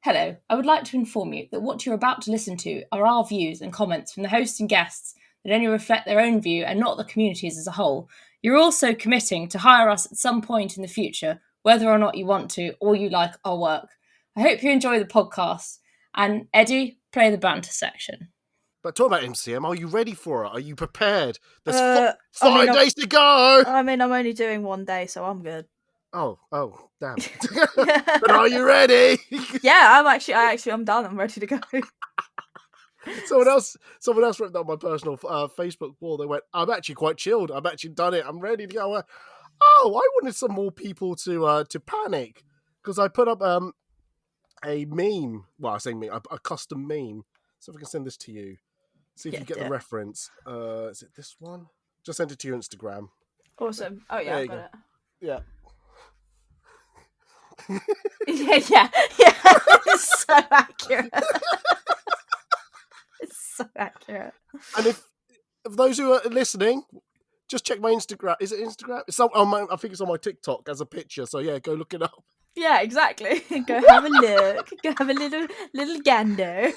Hello, I would like to inform you that what you're about to listen to are our views and comments from the hosts and guests that only reflect their own view and not the community's as a whole. You're also committing to hire us at some point in the future, whether or not you want to or you like our work. I hope you enjoy the podcast. And Eddie, play the banter section. But talk about MCM, are you ready for it? Are you prepared? There's I five mean, days to go! I'm only doing one day, so I'm good. Oh, damn. But are you ready? Yeah, I'm done. I'm ready to go. Someone else wrote that on my personal Facebook wall. They went, I'm actually quite chilled. I've actually done it. I'm ready to go. I wanted some more people to panic. Because I put up a meme. Well, I say meme, a custom meme. So if I can send this to you. See if you get the reference. Is it this one? Just send it to your Instagram. Awesome. Oh yeah, I've got it. Yeah. yeah. It's so accurate. It's so accurate. And if those who are listening, just check my Instagram. Is it Instagram? I think it's on my TikTok as a picture. So yeah, go look it up. Yeah, exactly. Go have a look. Go have a little gander.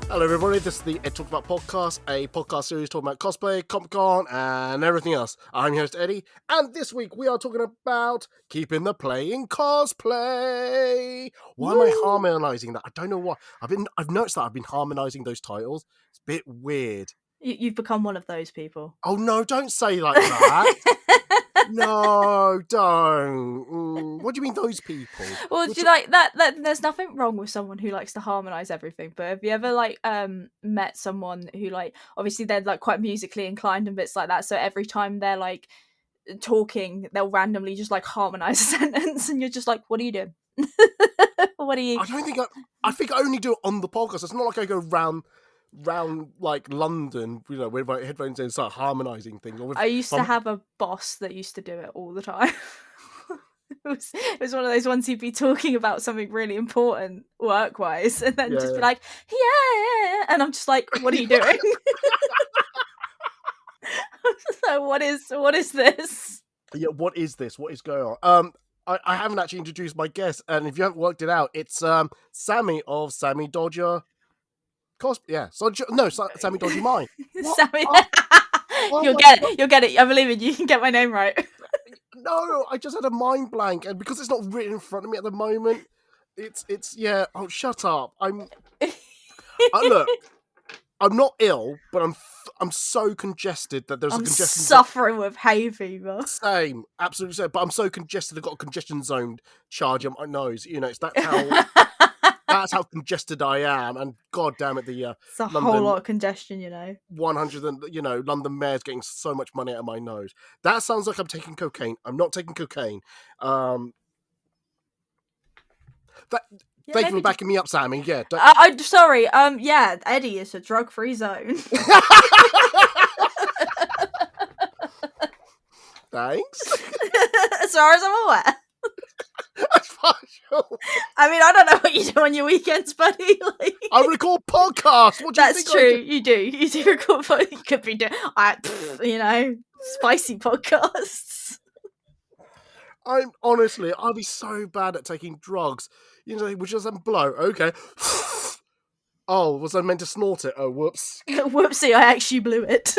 Hello everybody, this is the Ed Talk About podcast, a podcast series talking about cosplay, Comic-Con, and everything else. I'm your host Eddie, and this week we are talking about keeping the play in cosplay. Why am I harmonizing that? I don't know why. I've noticed that I've been harmonizing those titles. It's a bit weird. You've become one of those people. Oh no, don't say like that. No, don't. What do you mean those people? Well, do you like that? There's nothing wrong with someone who likes to harmonize everything, but have you ever met someone who obviously they're quite musically inclined and bits like that, so every time they're talking they'll randomly just harmonize a sentence and you're just like, what are you doing? What are you? I think I only do it on the podcast. It's not like I go round London, with my headphones in and start harmonizing things. I used to have a boss that used to do it all the time. It was one of those ones he'd be talking about something really important work-wise and then just be like, yeah, and I'm just like, what are you doing? So what is this? Yeah, what is this? What is going on? I haven't actually introduced my guest, and if you haven't worked it out, it's Sammy of Sammy Dodger. Sammy Dodgy Mine. Sammy, you'll get it. I believe in you. You can get my name right. No, I just had a mind blank, and because it's not written in front of me at the moment, it's yeah. Oh, shut up! Look, I'm not ill, but I'm so congested that there's a congestion. Suffering with hay fever. Same, absolutely same. But I'm so congested, I've got a congestion zone charge on my nose. That's how congested I am, and god damn it, it's a whole lot of congestion, 100 and London Mayor's getting so much money out of my nose. That sounds like I'm taking cocaine. I'm not taking cocaine. Thank you for backing me up, Sammy. Yeah. I'm sorry. Yeah, Eddie is a drug-free zone. Thanks. As far as I'm aware. I mean, I don't know what you do on your weekends, buddy. I record podcasts. What do you think? That's true. You do record podcasts. You could be doing, spicy podcasts. I'll be so bad at taking drugs. Which doesn't blow. Okay. Oh, was I meant to snort it? Oh, whoops. Whoopsie, I actually blew it.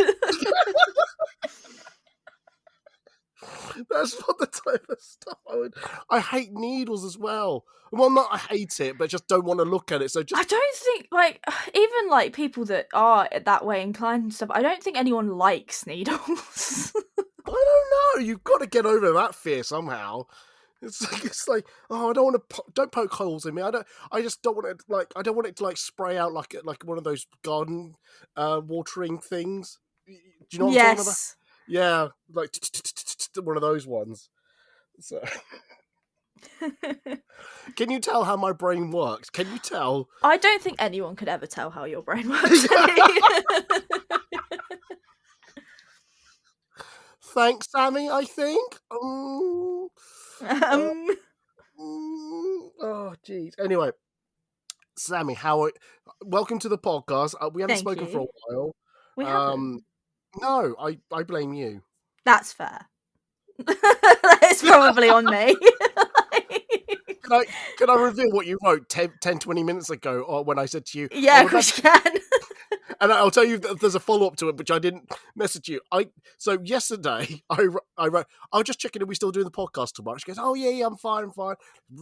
That's not the type of stuff I hate needles as well. Well, not I hate it, but just don't want to look at it. So just I don't think even people that are that way inclined and stuff. I don't think anyone likes needles. I don't know. You've got to get over that fear somehow. It's like oh, I don't want to don't poke holes in me. I just don't want it I don't want it to spray out like one of those garden watering things. Do you know what I'm talking about? Yeah, one of those ones. So, can you tell how my brain works? Can you tell? I don't think anyone could ever tell how your brain works. Thanks, Sammy, I think. Oh, jeez. Anyway, Sammy, welcome to the podcast. We haven't Thank spoken for a you. while. We haven't. No, I blame you. That's fair. It's probably on me. Can I reveal what you wrote 10, 20 minutes ago, or when I said to you, Yeah, of course you can. and I'll tell you that there's a follow-up to it, which I didn't message you. So yesterday, I wrote, I'll just check in, are we still doing the podcast tomorrow? She goes, oh, yeah, I'm fine.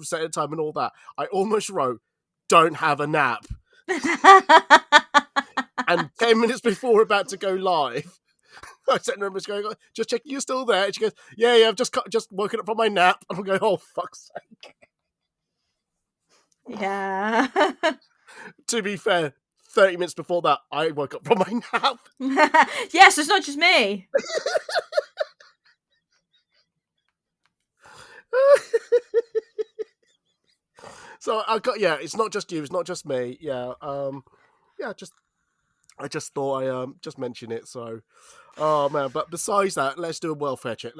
Set a time and all that. I almost wrote, don't have a nap. And 10 minutes before we're about to go live, I sent her a message going, just checking you're still there. And she goes, yeah, I've just woken up from my nap. And I'm going, oh, fuck's sake. Yeah. To be fair, 30 minutes before that, I woke up from my nap. Yes, it's not just me. So it's not just you, it's not just me. Yeah. I just thought I just mention it. So, oh man. But besides that, let's do a welfare check.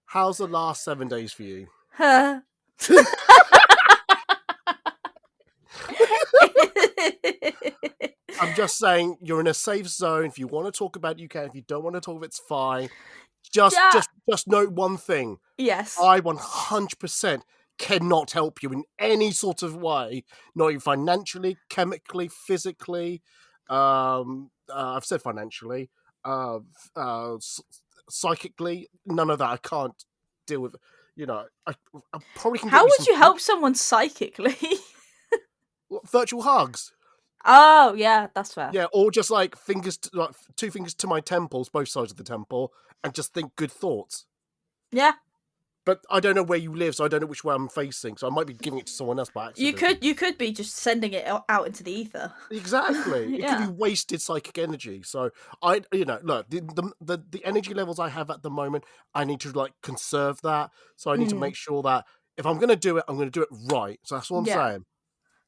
How's the last 7 days for you? I'm just saying, you're in a safe zone. If you want to talk about it, you can. If you don't want to talk about it, it's fine. Just note one thing. Yes. I 100% cannot help you in any sort of way, not even financially, chemically, physically. I've said financially, psychically, none of that. I can't deal with. I probably can. How would you help someone psychically? Virtual hugs. Oh yeah, that's fair. Yeah, or just like two fingers to my temples, both sides of the temple, and just think good thoughts. Yeah. But I don't know where you live, so I don't know which way I'm facing. So I might be giving it to someone else by accident. You could be just sending it out into the ether. Exactly. Yeah. It could be wasted psychic energy. So look, the energy levels I have at the moment, I need to like conserve that. So I need to make sure that if I'm going to do it, I'm going to do it right. So that's what I'm saying.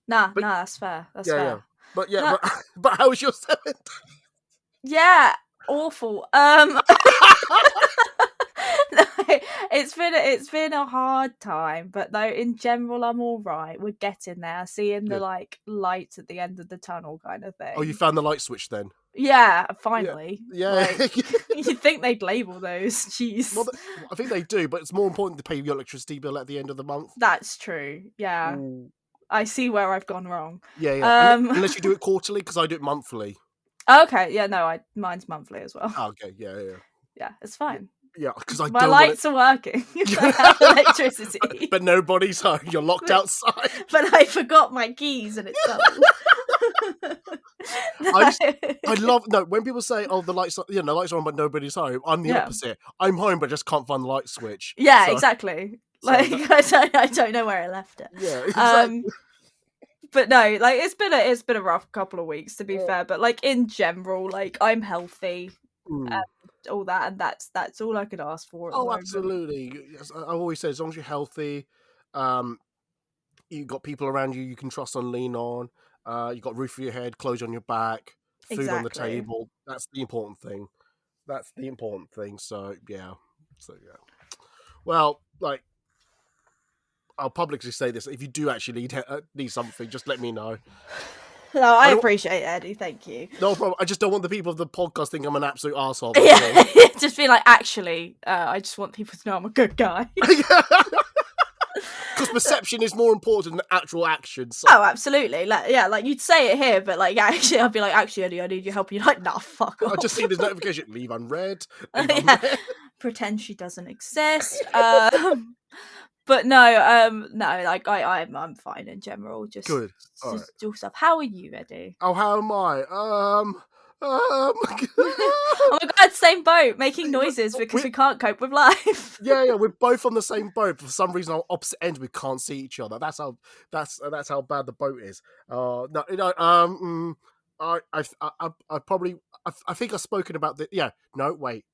Nah, that's fair. That's fair. Yeah. But how was your 7 days? Yeah, awful. No, it's been a hard time, but though in general I'm all right. We're getting there, seeing the like lights at the end of the tunnel, kind of thing. Oh, you found the light switch then? Yeah, finally. Yeah. You'd think they'd label those. Jeez. Well, I think they do, but it's more important to pay your electricity bill at the end of the month. That's true. Yeah. Ooh. I see where I've gone wrong. Yeah. Unless you do it quarterly, because I do it monthly. Okay. Yeah. No, mine's monthly as well. Oh, okay. Yeah. Yeah, it's fine. Yeah, because my lights are working. I have electricity, but nobody's home. You're locked outside. But I forgot my keys, and it's double. I love when people say, "Oh, the lights are on, but nobody's home." I'm the opposite. I'm home, but just can't find the light switch. Yeah, exactly. I don't know where I left it. Yeah, exactly. But no, like it's been a rough couple of weeks, to be fair. But like in general, like I'm healthy. All that, and that's all I could ask for. Oh, absolutely. Yes, I always say, as long as you're healthy, you've got people around you can trust and lean on. You've got a roof over your head, clothes on your back, food on the table. That's the important thing. So yeah. Well, like, I'll publicly say this: if you do actually need something, just let me know. No, I appreciate it, Eddie. Thank you. No problem. I just don't want the people of the podcast think I'm an absolute arsehole. Yeah. Just be like, actually, I just want people to know I'm a good guy. Because perception is more important than actual action. So. Oh, absolutely. Like you'd say it here, but like actually, I'd be like, actually, Eddie, I need your help. You're like, nah, fuck off. I just see this notification. Leave unread. Pretend she doesn't exist. But no, like I'm fine in general. Just good. Just do stuff. How are you, Eddie? Oh, how am I? Oh my god, same boat, making noises because we can't cope with life. Yeah, we're both on the same boat. For some reason, on opposite ends, we can't see each other. That's how bad the boat is. I think I've spoken about this. Yeah, no, wait.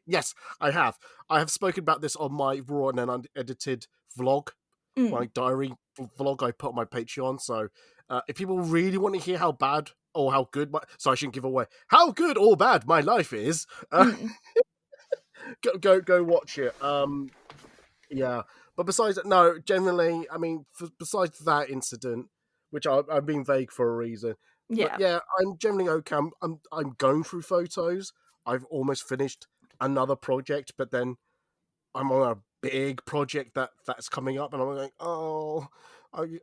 Yes, I have. I have spoken about this on my raw and unedited vlog, my diary vlog I put on my Patreon. So, if people really want to hear how bad or how good I shouldn't give away how good or bad my life is. Go watch it. Yeah. But besides that, no. Generally, I mean, besides that incident, which I'm being vague for a reason. Yeah. But yeah, I'm generally okay. I'm going through photos. I've almost finished another project, but then I'm on a big project that's coming up, and I'm like,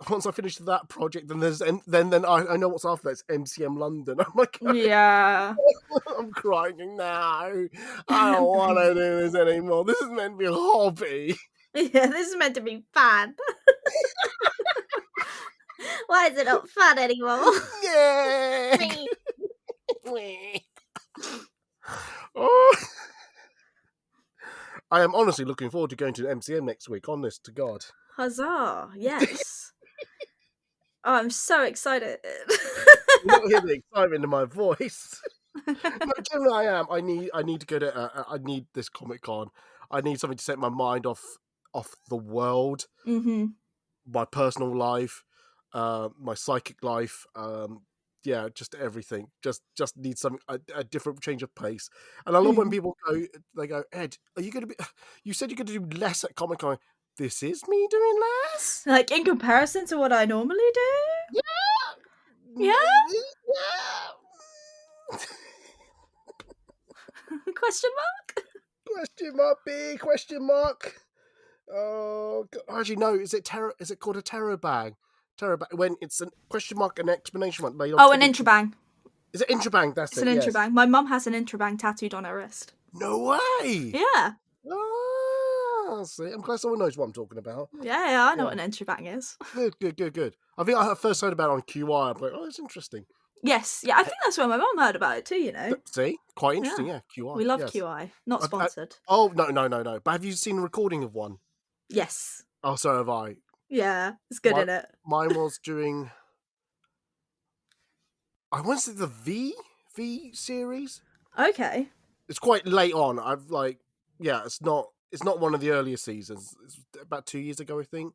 once I finish that project, then then I know what's after that. It's MCM London. I'm like, Yeah. I'm crying now. I don't want to do this anymore. This is meant to be a hobby. Yeah, this is meant to be fun. Why is it not fun anymore? Yeah. Oh. I am honestly looking forward to going to the MCM next week. Honest to God. Huzzah! Yes. Oh, I'm so excited. You don't hear the excitement in my voice. No, generally I am. I need to go to. I need this Comic-Con. I need something to set my mind off the world, Mm-hmm. my personal life, my psychic life. Yeah, just everything. Just need something a different change of pace. And I love when people go. They go, Ed, are you going to be? You said you're going to do less at Comic-Con. This is me doing less. Like in comparison to what I normally do? Yeah. Yeah? Yeah. Question mark? Question mark, big question mark. Oh, actually, no. Is it called a tarot bag? Tarot bag when it's a question mark and exclamation mark laid on. Oh, an intrabang. Is it intrabang? That's it's it. It's an yes. intrabang. My mum has an intrabang tattooed on her wrist. No way. Yeah. Ah, see, I'm glad someone knows what I'm talking about. Yeah, I know what an intrabang is. Good. I think I first heard about it on QI. I'm like, oh, it's interesting. Yes, yeah, I think that's where my mum heard about it too, you know. See? Quite interesting, yeah. QI. We love QI. Not sponsored. Oh, no. But have you seen a recording of one? Yes. Oh, so have I. Yeah, it's good, isn't it? Mine was during... I want to say the V series. Okay. It's quite late on. It's not one of the earlier seasons. It's about 2 years ago, I think.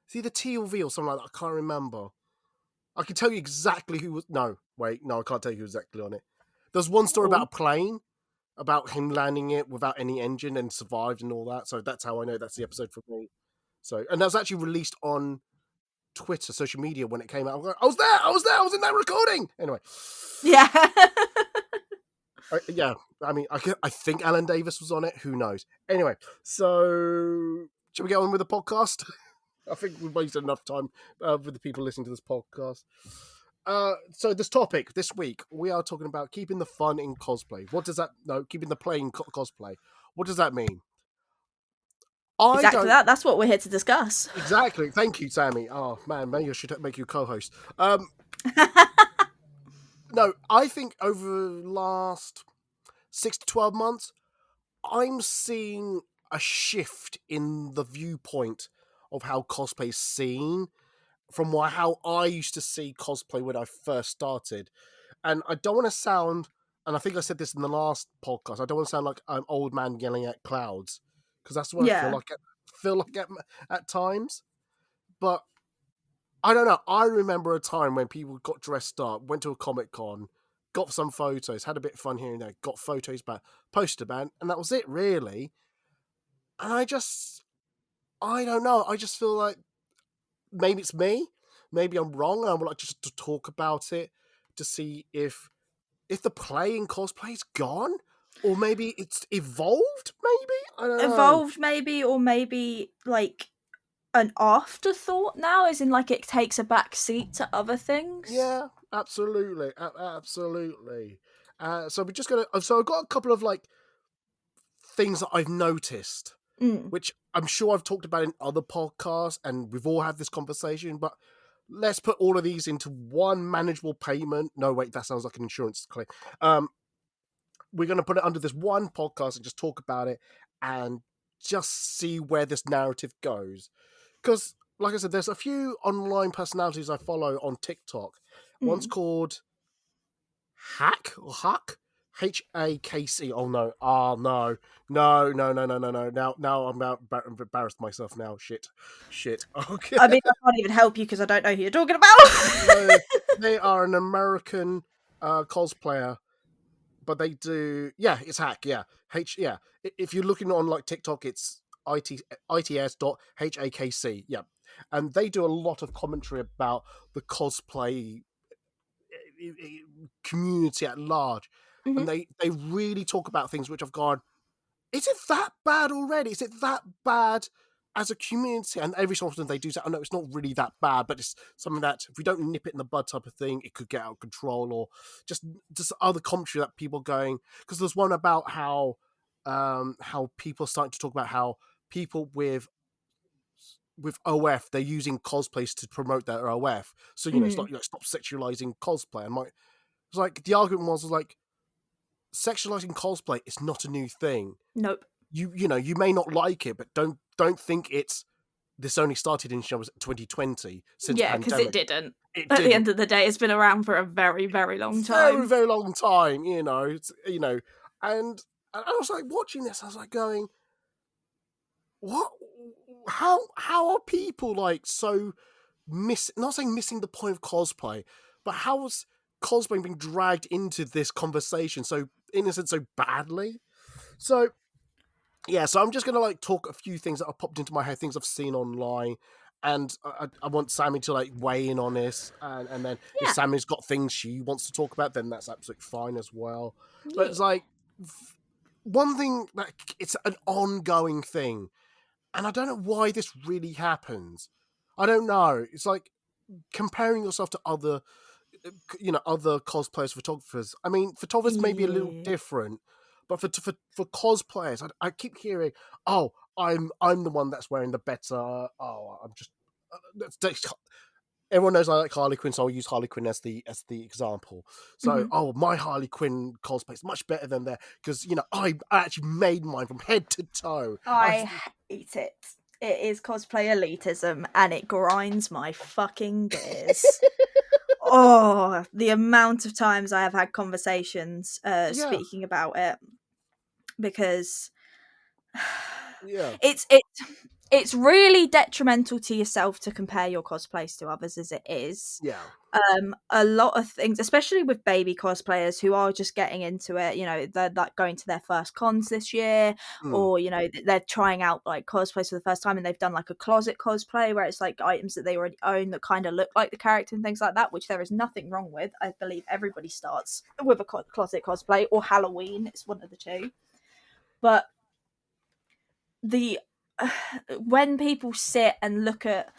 It's either T or V or something like that. I can't remember. I can tell you exactly who was... No, I can't tell you who was exactly on it. There's one story about a plane, about him landing it without any engine and survived and all that. So that's how I know that's the episode for me. So, and that was actually released on Twitter, social media when it came out. I was there. I was in that recording. Anyway. Yeah. Yeah. I mean, I think Alan Davis was on it. Who knows? Anyway, so shall we get on with the podcast? I think we've wasted enough time with the people listening to this podcast. So this topic this week, we are talking about keeping the fun in cosplay. What does that? No, keeping the play in cosplay. What does that mean? Exactly that. That's what we're here to discuss. Exactly. Thank you, Sammy. Oh man, maybe I should make you co-host. No, I think over the last 6 to 12 months, I'm seeing a shift in the viewpoint of how cosplay is seen from how I used to see cosplay when I first started. And I don't want to sound, and I think I said this in the last podcast, I don't want to sound like I'm old man yelling at clouds, because that's what I feel like at times. But I don't know. I remember a time when people got dressed up, went to a Comic-Con, got some photos, had a bit of fun here and there, got photos back, posted about, and that was it, really. And I don't know. I just feel like maybe it's me. Maybe I'm wrong. And I would like just to talk about it to see if the play in cosplay is gone, or maybe it's evolved. Maybe I don't know. Evolved, maybe, or maybe like an afterthought now, as in like it takes a back seat to other things. Yeah, absolutely. So we're just gonna. So I've got a couple of like things that I've noticed, which I'm sure I've talked about in other podcasts, and we've all had this conversation. But let's put all of these into one manageable payment. No, wait, that sounds like an insurance claim. We're going to put it under this one podcast and just talk about it and just see where this narrative goes. Because, like I said, there's a few online personalities I follow on TikTok. One's called Hack or Huck. HAKC. Oh no. No. Now I'm embarrassed myself now. Shit. Okay. I mean, I can't even help you because I don't know who you're talking about. They are an American cosplayer, but they do. Yeah, it's Hack. Yeah. If you're looking on like TikTok, it's its.hakc. Yeah. and they do a lot of commentary about the cosplay community at large, and they really talk about things which I've gone, is it that bad already? Is it that bad as a community? And every so often they do say, oh no, it's not really that bad, but it's something that if we don't nip it in the bud type of thing, it could get out of control, or just other commentary that people going, because there's one about how people are starting to talk about how people with OF, they're using cosplays to promote their OF. So, it's like, stop sexualizing cosplay. And it's like, the argument was like, sexualizing cosplay is not a new thing. Nope. You may not like it, but don't think this only started in 2020 since pandemic. Because it didn't. At the end of the day, it's been around for a very, very long time. Very, very long time, and I was like watching this, I was like going, what? How are people like so not saying missing the point of cosplay, but how is cosplay being dragged into this conversation so innocent, so badly? So yeah, so I'm just gonna like talk a few things that have popped into my head, things I've seen online, and I want Sammy to like weigh in on this, and then if Sammy's got things she wants to talk about, then that's absolutely fine as well. But it's like one thing that it's an ongoing thing, and I don't know why this really happens. I don't know. It's like comparing yourself to other cosplayers, photographers. I mean, photographers may be a little different, but for cosplayers, I keep hearing, "Oh, I'm the one that's wearing the better." Oh, I'm just. Everyone knows I like Harley Quinn, so I'll use Harley Quinn as the example. So, my Harley Quinn cosplay is much better than that because I actually made mine from head to toe. I hate it. It is cosplay elitism, and it grinds my fucking gears. Oh, the amount of times I have had conversations speaking about it, because it's really detrimental to yourself to compare your cosplays to others as it is. Yeah. A lot of things, especially with baby cosplayers who are just getting into it, they're like going to their first cons this year, or they're trying out like cosplays for the first time, and they've done like a closet cosplay where it's like items that they already own that kind of look like the character and things like that, which there is nothing wrong with. I believe everybody starts with a closet cosplay or Halloween. It's one of the two. But when people sit and look at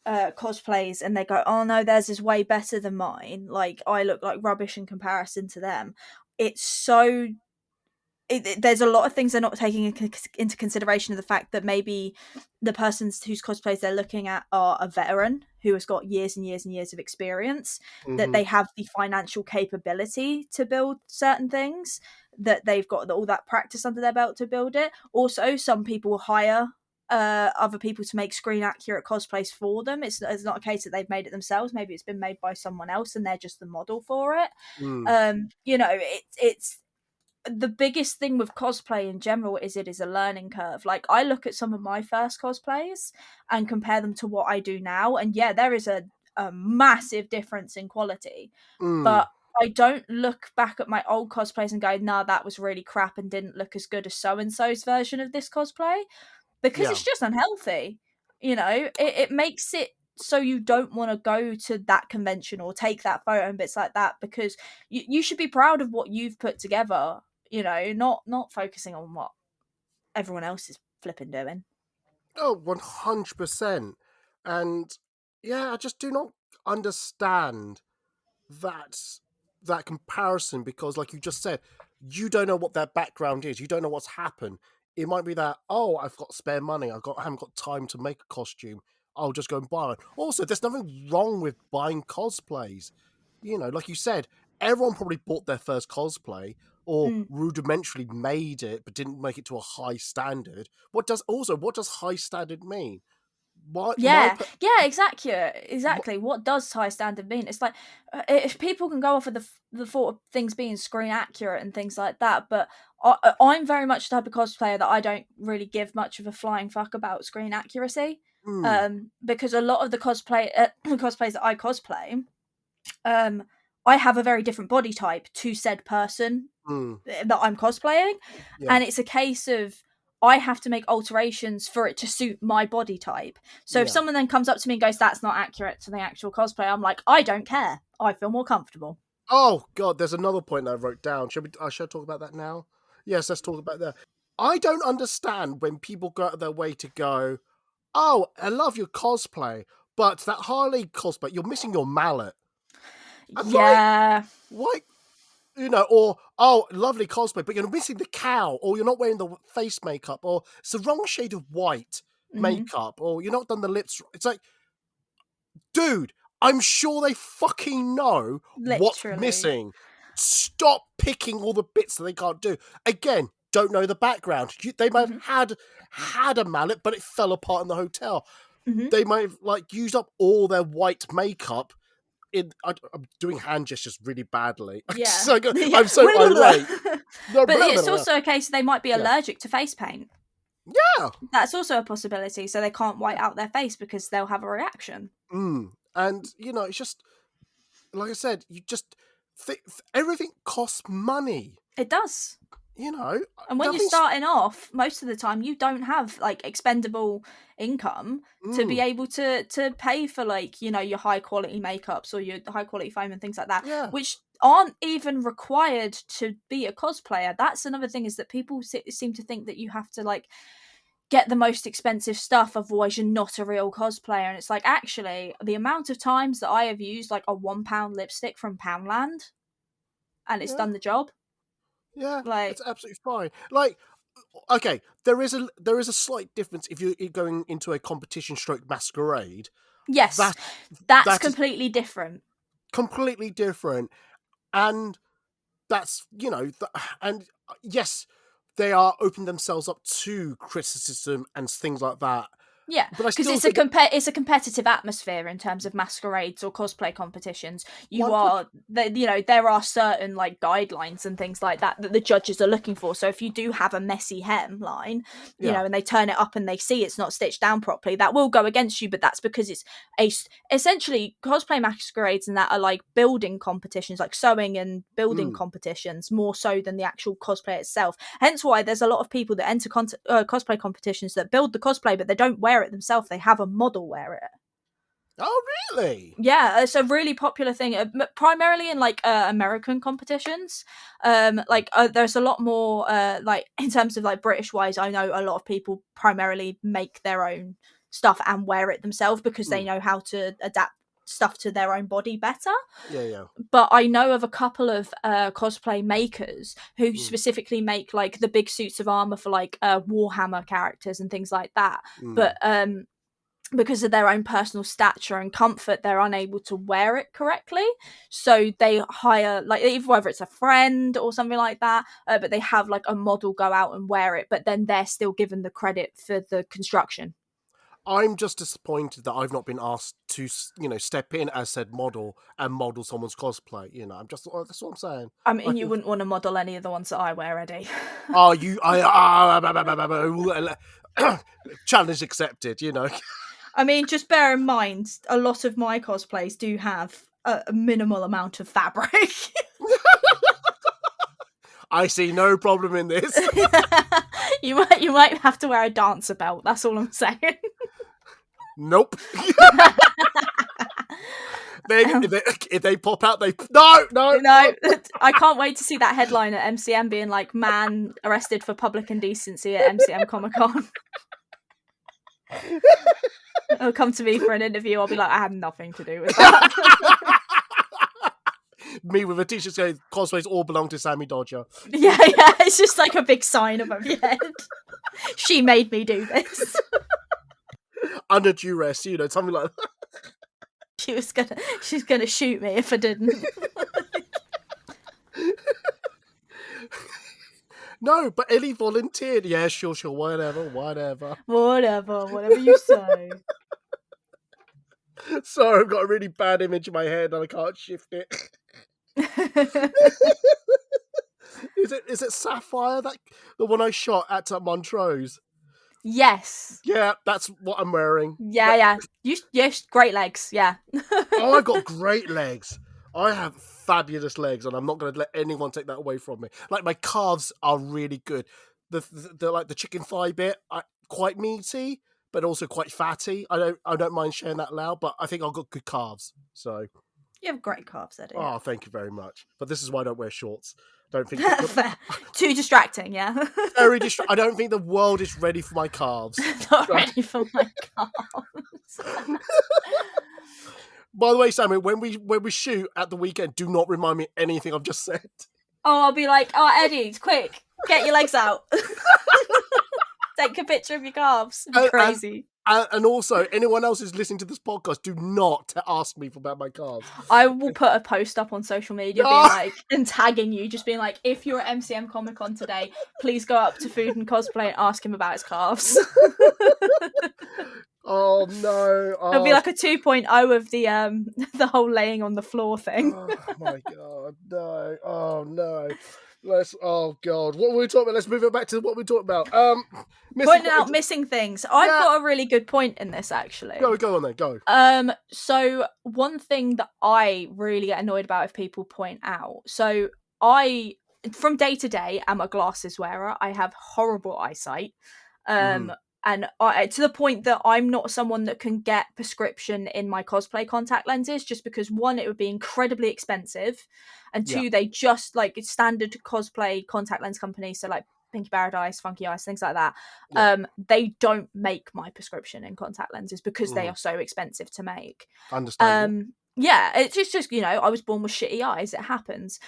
cosplays and they go, oh no, theirs is way better than mine, like I look like rubbish in comparison to them, it's so there's a lot of things they're not taking into consideration of the fact that maybe the persons whose cosplays they're looking at are a veteran who has got years and years and years of experience, that they have the financial capability to build certain things, that they've got all that practice under their belt to build it. Also, some people hire other people to make screen accurate cosplays for them. It's not a case that they've made it themselves. Maybe it's been made by someone else and they're just the model for it. It's the biggest thing with cosplay in general is it is a learning curve. Like, I look at some of my first cosplays and compare them to what I do now, and yeah, there is a massive difference in quality. But I don't look back at my old cosplays and go, nah, that was really crap and didn't look as good as so-and-so's version of this cosplay, because it's just unhealthy. It makes it so you don't want to go to that convention or take that photo and bits like that, because you should be proud of what you've put together, not focusing on what everyone else is flipping doing. Oh, 100%. And yeah, I just do not understand that comparison, because like you just said, you don't know what their background is. You don't know what's happened. It might be that, oh, I've got spare money. I haven't got time to make a costume. I'll just go and buy one. Also, there's nothing wrong with buying cosplays. Like you said, everyone probably bought their first cosplay or rudimentarily made it, but didn't make it to a high standard. What does high standard mean? Exactly. What does high standard mean? It's like, if people can go off of the thought of things being screen accurate and things like that, but I'm very much the type of cosplayer that I don't really give much of a flying fuck about screen accuracy, because a lot of the cosplays that I cosplay, I have a very different body type to said person that I'm cosplaying, and it's a case of I have to make alterations for it to suit my body type. So if someone then comes up to me and goes, that's not accurate to the actual cosplay, I'm like, I don't care. I feel more comfortable. Oh, God, there's another point I wrote down. Should I talk about that now? Yes, let's talk about that. I don't understand when people go out of their way to go, oh, I love your cosplay, but that Harley cosplay, you're missing your mallet. I'm like, why? You know, or, oh, lovely cosplay, but you're missing the cowl, or you're not wearing the face makeup, or it's the wrong shade of white makeup, or you're not done the lips. It's like, dude, I'm sure they fucking know what's missing. Stop picking all the bits that they can't do. Again, don't know the background. They might have had a mallet, but it fell apart in the hotel. They might have like used up all their white makeup. I'm doing hand gestures really badly. Yeah. I'm so irate. But it's also a case they might be allergic to face paint. Yeah. That's also a possibility. So they can't white out their face because they'll have a reaction. And, you know, it's just, like I said, you just, everything costs money. It does. You know. And when you're starting off, most of the time you don't have like expendable income to be able to pay for like, you know, your high quality makeups or your high quality foam and things like that, which aren't even required to be a cosplayer. That's another thing, is that people seem to think that you have to like get the most expensive stuff, otherwise you're not a real cosplayer. And it's like, actually, the amount of times that I have used like a £1 lipstick from Poundland and it's done the job. Yeah, like, it's absolutely fine. Like, okay, there is a slight difference if you're going into a competition stroke masquerade. Yes, that's completely different. Completely different. And that's, you know, and yes, they are opening themselves up to criticism and things like that. Yeah, because it's a competitive atmosphere in terms of masquerades or cosplay competitions. There are certain like guidelines and things like that the judges are looking for. So if you do have a messy hemline, you know, and they turn it up and they see it's not stitched down properly, that will go against you. But that's because it's essentially cosplay masquerades and that are like building competitions, like sewing and building competitions, more so than the actual cosplay itself. Hence why there's a lot of people that enter cosplay competitions that build the cosplay, but they don't wear it themselves. They have a model wear it. Oh, really? Yeah, it's a really popular thing, primarily in like American competitions. There's a lot more like in terms of like British wise. I know a lot of people primarily make their own stuff and wear it themselves because they know how to adapt stuff to their own body better. Yeah. But I know of a couple of cosplay makers who specifically make like the big suits of armor for like Warhammer characters and things like that. But because of their own personal stature and comfort, they're unable to wear it correctly. So they hire like either whether it's a friend or something like that, but they have like a model go out and wear it, but then they're still given the credit for the construction. I'm just disappointed that I've not been asked to, you know, step in as said model and model someone's cosplay. You know, that's what I'm saying. I mean, you wouldn't want to model any of the ones that I wear, Eddie. Oh, challenge accepted. You know. I mean, just bear in mind, a lot of my cosplays do have a minimal amount of fabric. I see no problem in this. You might have to wear a dancer belt. That's all I'm saying. Nope. If they pop out, no. I can't wait to see that headline at MCM being like, "Man arrested for public indecency at MCM Comic Con." He'll come to me for an interview. I'll be like, I had nothing to do with that. Me with a t-shirt saying cosplays all belong to Sammy Dodger. Yeah, it's just like a big sign above your head. She made me do this. Under duress, you know, something like that. She's gonna shoot me if I didn't. No, but Ellie volunteered. Yeah, sure, whatever. Whatever you say. Sorry, I've got a really bad image in my head and I can't shift it. Is it Sapphire, the one I shot at Montrose? Yes. Yeah, that's what I'm wearing. Yeah. Yes, great legs. Yeah. Oh, I've got great legs. I have fabulous legs, and I'm not going to let anyone take that away from me. Like, my calves are really good. the like the chicken thigh bit, quite meaty, but also quite fatty. I don't mind sharing that loud, but I think I've got good calves. So You have great calves, Eddie. oh, thank you very much. But this is why I don't wear shorts. Don't think Fair. Too distracting, yeah. very I don't think the world is ready for my calves. Not ready for my calves. By the way, Sammy, when we shoot at the weekend, do not remind me anything I've just said. Oh, I'll be like, oh, Eddie, quick, get your legs out. Take a picture of your calves. Crazy. And also, anyone else who's listening to this podcast, do not ask me about my calves. I will put a post up on social media being like, and tagging you, just being like, if you're at MCM Comic Con today, please go up to Food and Cosplay and ask him about his calves. Oh no! It'll be like a 2.0 of the whole laying on the floor thing. Oh my god, no! Oh no! Oh god, what were we talking about? Let's move it back to what we talked about. Pointing out missing things. I've got a really good point in this, actually. Go on then, go. So one thing that I really get annoyed about if people point out. So from day to day, am a glasses wearer. I have horrible eyesight. And to the point that I'm not someone that can get prescription in my cosplay contact lenses, just because one, it would be incredibly expensive, and two, they just like standard cosplay contact lens companies, so like Pinky Paradise, Funky Eyes, things like that. They don't make my prescription in contact lenses because they are so expensive to make. Understand. Yeah, it's just I was born with shitty eyes. It happens.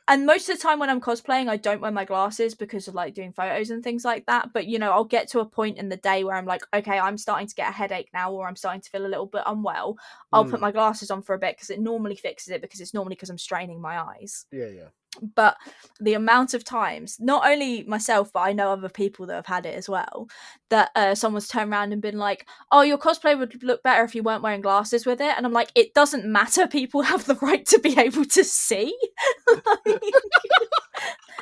And most of the time when I'm cosplaying, I don't wear my glasses because of like doing photos and things like that. But, I'll get to a point in the day where I'm like, okay, I'm starting to get a headache now, or I'm starting to feel a little bit unwell. I'll put my glasses on for a bit because it normally fixes it, because it's normally because I'm straining my eyes. Yeah. But the amount of times, not only myself, but I know other people that have had it as well, that someone's turned around and been like, oh, your cosplay would look better if you weren't wearing glasses with it. And I'm like, it doesn't matter. People have the right to be able to see.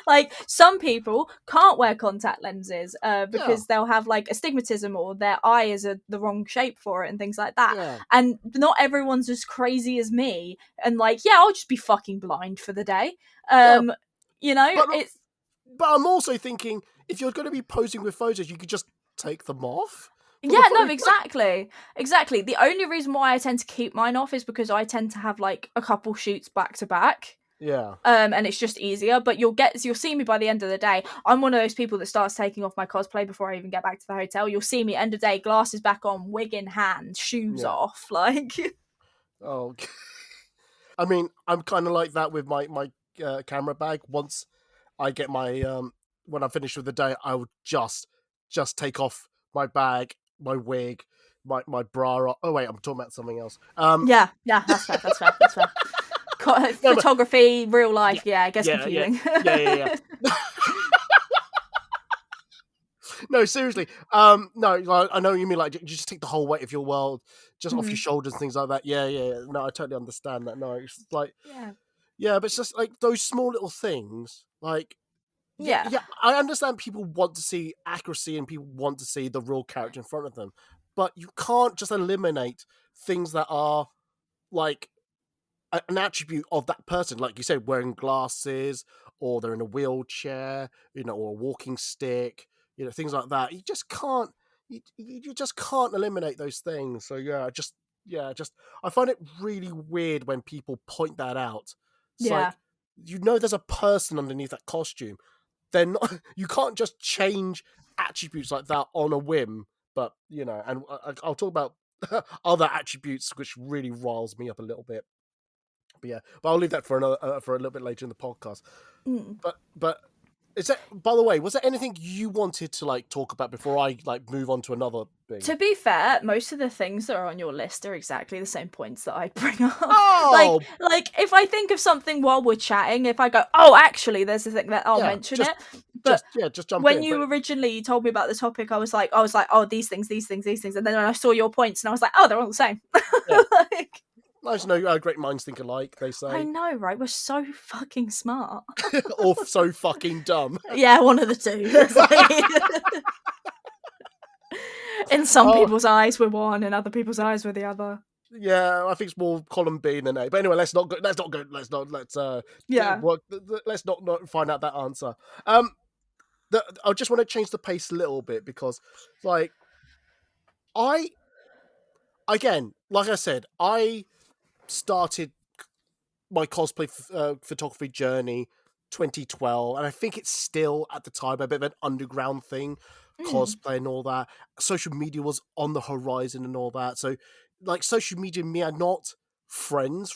Like, some people can't wear contact lenses because they'll have like astigmatism, or their eye is the wrong shape for it and things like that. Yeah. And not everyone's as crazy as me and like, I'll just be fucking blind for the day. It's... But I'm also thinking, if you're going to be posing with photos, you could just take them off. Exactly. The only reason why I tend to keep mine off is because I tend to have like a couple shoots back to back. Yeah. And it's just easier, but you'll see me by the end of the day. I'm one of those people that starts taking off my cosplay before I even get back to the hotel. You'll see me end of day, glasses back on, wig in hand, shoes off, like. Oh, I mean, I'm kind of like that with my camera bag. Once I get my when I'm finished with the day, I would just take off my bag, my wig, my bra. Oh wait, I'm talking about something else. Yeah, that's fair. Photography, real life, it gets confusing. Yeah. No, seriously. No, I know what you mean. Like, you just take the whole weight of your world just off your shoulders and things like that. Yeah. No, I totally understand that. No, it's like, but it's just like those small little things. Like, yeah. I understand people want to see accuracy and people want to see the real character in front of them, but you can't just eliminate things that are like an attribute of that person, like you said, wearing glasses, or they're in a wheelchair, or a walking stick, things like that. You just can't. You just can't eliminate those things. So I find it really weird when people point that out. It's like, there's a person underneath that costume. They're not. You can't just change attributes like that on a whim. But and I'll talk about other attributes which really riles me up a little bit. But I'll leave that for a little bit later in the podcast. But is that, by the way, was there anything you wanted to like talk about before I like move on to another thing? To be fair, most of the things that are on your list are exactly the same points that I bring up. Oh! Like if I think of something while we're chatting, if I go, oh, actually, there's a thing that I'll mention it. But just jump when in. you originally told me about the topic, I was like, oh, these things, and then when I saw your points, and I was like, oh, they're all the same. Yeah. Nice to know great minds think alike, they say. I know, right? We're so fucking smart. Or so fucking dumb. Yeah, one of the two. In some people's eyes, we're one. In other people's eyes, we're the other. Yeah, I think it's more column B than A. But anyway, let's not find out that answer. I just want to change the pace a little bit because, like, again, like I said, I started my cosplay photography journey 2012, and I think it's still at the time a bit of an underground thing, cosplay and all that. Social media was on the horizon and all that, so like social media and me are not friends.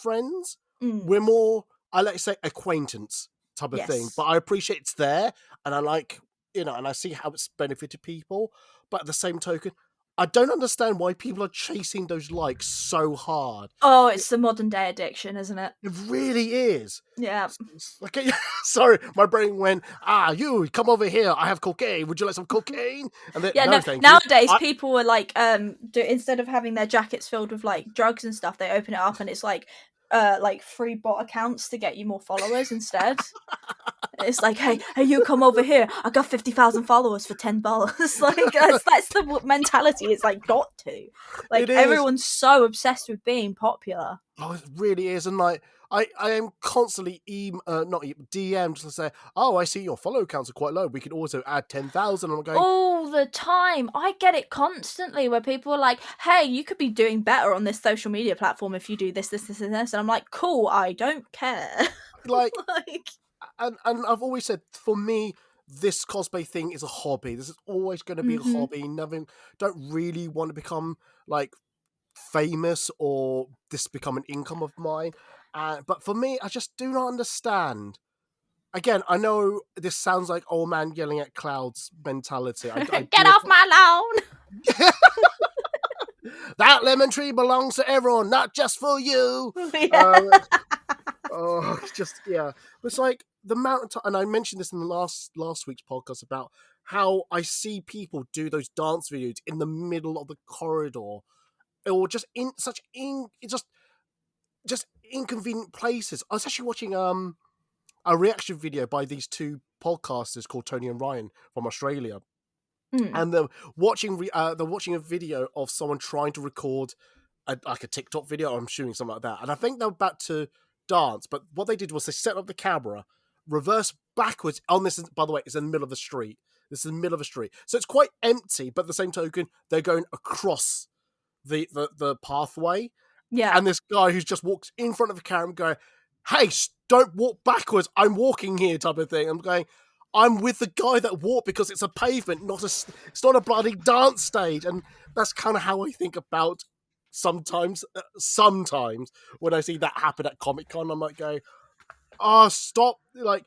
We're more, I like to say, acquaintance type of thing, but I appreciate it's there, and I like, and I see how it's benefited people, but at the same token, I don't understand why people are chasing those likes so hard. Oh, it's the modern day addiction, isn't it? It really is. Yeah. Okay, sorry, my brain went, you come over here. I have cocaine. Would you like some cocaine? And then, no, thank nowadays you. people are like, instead of having their jackets filled with like drugs and stuff, they open it up and it's like free bot accounts to get you more followers instead. It's like, hey, you come over here. I got 50,000 followers for $10. Like that's the mentality. It's like got to. Like everyone's so obsessed with being popular. Oh, it really is, and like I am constantly DM just to say, oh, I see your follow counts are quite low. We could also add 10,000. I'm going all the time. I get it constantly where people are like, hey, you could be doing better on this social media platform if you do this, and this. And I'm like, cool, I don't care. Like. And I've always said, for me, this cosplay thing is a hobby. This is always going to be a hobby. Don't really want to become like famous or this become an income of mine. But for me, I just do not understand. Again, I know this sounds like old man yelling at clouds mentality. Get off my lawn! That lemon tree belongs to everyone, not just for you. But it's like the amount of time, and I mentioned this in the last week's podcast about how I see people do those dance videos in the middle of the corridor, or just in such just inconvenient places. I was actually watching a reaction video by these two podcasters called Tony and Ryan from Australia, and they're watching a video of someone trying to record a TikTok video. I'm shooting something like that, and I think they're about to dance, but what they did was they set up the camera, reverse backwards on this. By the way, it's in the middle of the street. This is in the middle of a street, so it's quite empty. But at the same token, they're going across the pathway. Yeah, and this guy who's just walks in front of the camera, going, "Hey, don't walk backwards. I'm walking here," type of thing. I'm going, I'm with the guy that walked because it's a pavement, it's not a bloody dance stage, and that's kind of how I think about. Sometimes when I see that happen at Comic-Con, I might go, stop. Like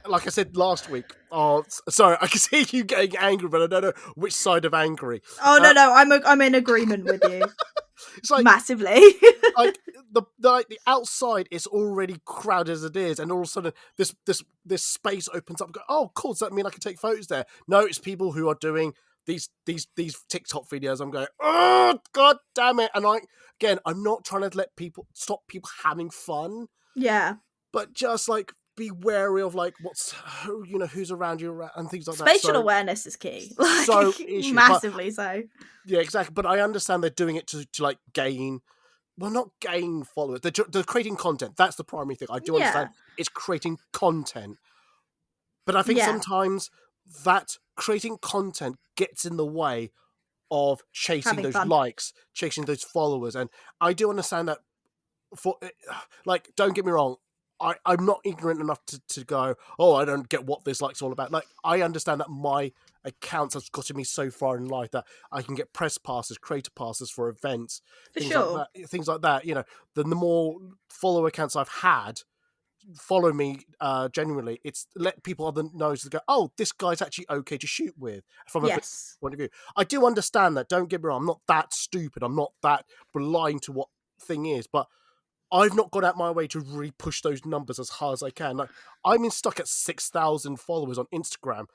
I said last week. Oh, sorry, I can see you getting angry, but I don't know which side of angry. Oh, no, I'm in agreement with you. It's like massively. like the outside is already crowded as it is, and all of a sudden this space opens up and go, oh, cool, does that mean I can take photos there? No, it's people who are doing these TikTok videos. I'm going, oh, god damn it. And I'm not trying to stop people having fun. Yeah. But just like be wary of like who's around you and things like that. Spatial awareness is key. So massively so. Yeah, exactly. But I understand they're doing it to like gain, well, not gain followers. They're creating content. That's the primary thing. I do understand it's creating content. But I think sometimes that creating content gets in the way of chasing those likes, chasing those followers. And I do understand that don't get me wrong, I'm not ignorant enough to go, oh, I don't get what this like's all about. Like, I understand that my accounts have gotten me so far in life that I can get press passes, creator passes for events, things like that. The more follower accounts I've had follow me genuinely, it's let people other know to go, oh, this guy's actually okay to shoot with from a point of view. I do understand that, don't get me wrong, I'm not that stupid, I'm not that blind to what thing is, but I've not gone out my way to really push those numbers as hard as I can. Like, I'm stuck at 6,000 followers on Instagram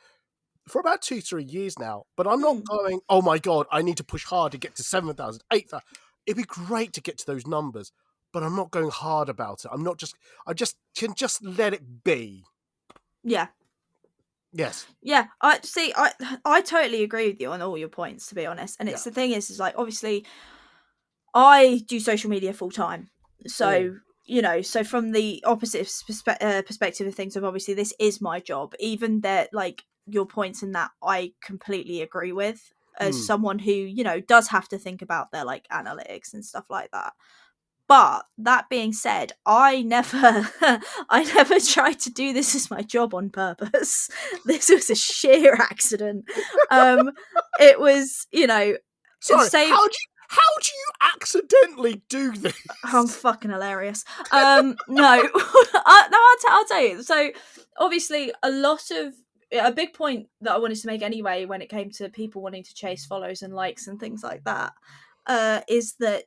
for about 2-3 years now, but I'm not going, oh my god, I need to push hard to get to 7,000, 8,000. It'd be great to get to those numbers, but I'm not going hard about it. I just can let it be. Yeah. Yes. Yeah. I totally agree with you on all your points, to be honest. And it's the thing is like, obviously I do social media full time. So, so from the opposite perspective of things, of obviously this is my job, even that like your points in that I completely agree with, as someone who, you know, does have to think about their like analytics and stuff like that. But that being said, I never I never tried to do this as my job on purpose. This was a sheer accident. It was, you know, Sorry, say how do you accidentally do this? I'm fucking hilarious. No, I'll tell you. So obviously, a big point that I wanted to make anyway, when it came to people wanting to chase follows and likes and things like that, is that,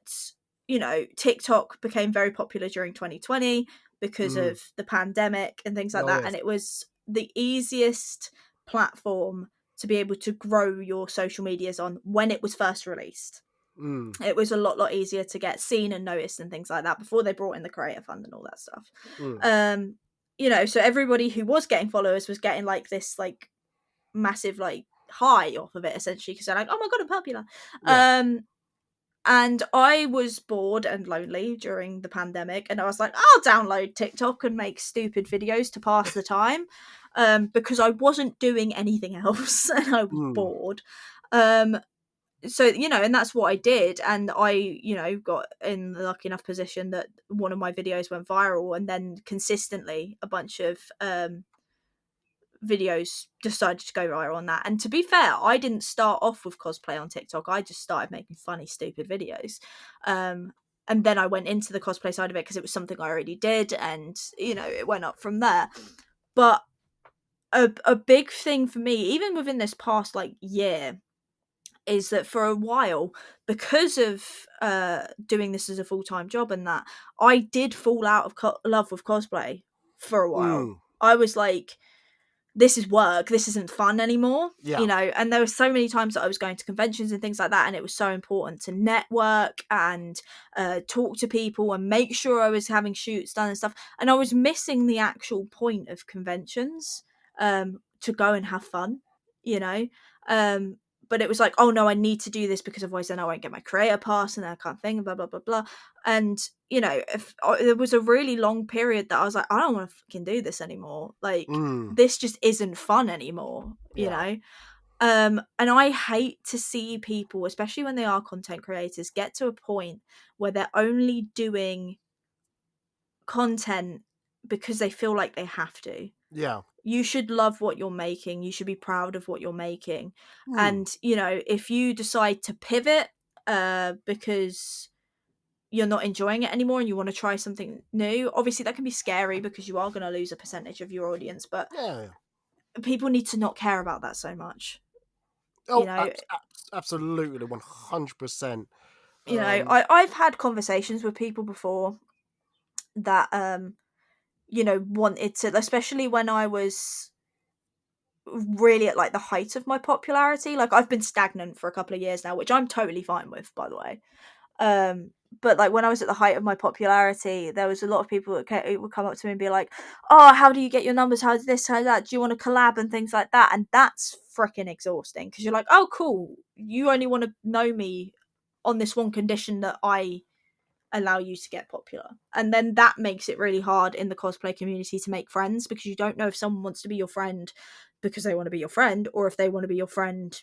you know, TikTok became very popular during 2020 because of the pandemic and things like that, yes. and it was the easiest platform to be able to grow your social medias on when it was first released. It was a lot easier to get seen and noticed and things like that before they brought in the creator fund and all that stuff. You know, so everybody who was getting followers was getting like this like massive like high off of it, essentially, because they're like, oh my god, I'm popular. And I was bored and lonely during the pandemic, and I was like, I'll download TikTok and make stupid videos to pass the time, because I wasn't doing anything else and I was bored. So, you know, and that's what I did, and I, you know, got in the lucky enough position that one of my videos went viral, and then consistently a bunch of videos decided to go viral on that. And to be fair, I didn't start off with cosplay on TikTok. I just started making funny, stupid videos. And then I went into the cosplay side of it because it was something I already did, and, you know, it went up from there. But a big thing for me, even within this past like year, is that for a while, because of doing this as a full-time job and that, I did fall out of love with cosplay for a while. I was like, this is work, this isn't fun anymore. You know, and there were so many times that I was going to conventions and things like that, and it was so important to network and talk to people and make sure I was having shoots done and stuff, and I was missing the actual point of conventions, to go and have fun, you know. But it was like, oh no, I need to do this because otherwise then I won't get my creator pass and that kind of thing, blah blah blah blah. And, you know, if there was a really long period that I was like, I don't want to fucking do this anymore. Like, this just isn't fun anymore, you know. And I hate to see people, especially when they are content creators, get to a point where they're only doing content because they feel like they have to. You should love what you're making. You should be proud of what you're making. And, you know, if you decide to pivot because you're not enjoying it anymore and you want to try something new, obviously that can be scary because you are going to lose a percentage of your audience, but people need to not care about that so much. You know, absolutely, 100%. You know, I've had conversations with people before that you know, wanted to, especially when I was really at like the height of my popularity. Like, I've been stagnant for a couple of years now, which I'm totally fine with, by the way. But like when I was at the height of my popularity, there was a lot of people that would come up to me and be like, oh, how do you get your numbers, how's this, how's that, do you want to collab and things like that. And that's freaking exhausting, because you're like, oh cool, you only want to know me on this one condition, that I allow you to get popular. And then that makes it really hard in the cosplay community to make friends, because you don't know if someone wants to be your friend because they want to be your friend, or if they want to be your friend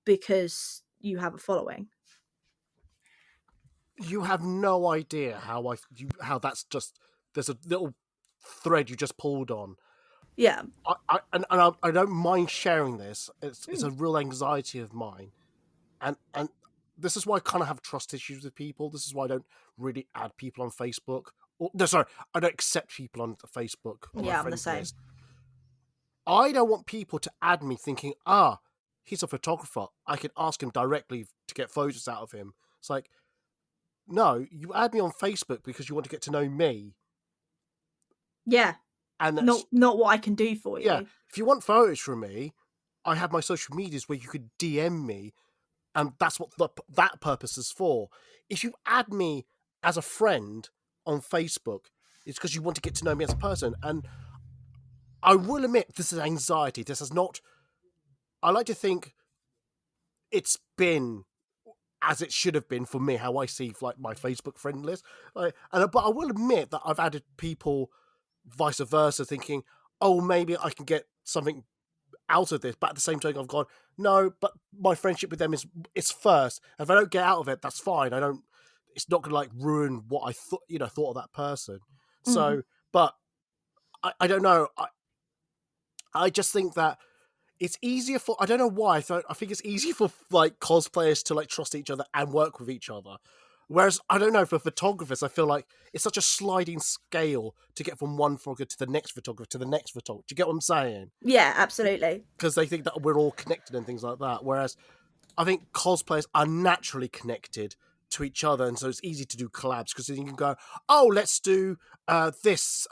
because you have a following. You have no idea how that's just, there's a little thread you just pulled on. Yeah. I don't mind sharing this. It's a real anxiety of mine, and this is why I kind of have trust issues with people. This is why I don't really add people on Facebook. I don't accept people on Facebook. Yeah, I'm the same. List. I don't want people to add me thinking, he's a photographer, I can ask him directly to get photos out of him. It's like, no, you add me on Facebook because you want to get to know me. Yeah. And not what I can do for you. Yeah. If you want photos from me, I have my social medias where you could DM me, and that's what that purpose is for. If you add me as a friend on Facebook, it's because you want to get to know me as a person. And I will admit, this is anxiety. This is not... I like to think it's been as it should have been for me, how I see like my Facebook friend list. But I will admit that I've added people vice versa, thinking, oh, maybe I can get something out of this, but at the same time, I've gone, no, but my friendship with them is first. If I don't get out of it, that's fine. It's not going to like ruin what I thought of that person. So, but I don't know. I just think that it's easier for, I don't know why, I think it's easier for like cosplayers to like trust each other and work with each other. Whereas, I don't know, for photographers, I feel like it's such a sliding scale to get from one photographer to the next photographer to the next photographer. Do you get what I'm saying? Yeah, absolutely. Because they think that we're all connected and things like that. Whereas I think cosplayers are naturally connected to each other, and so it's easy to do collabs because then you can go, oh, let's do this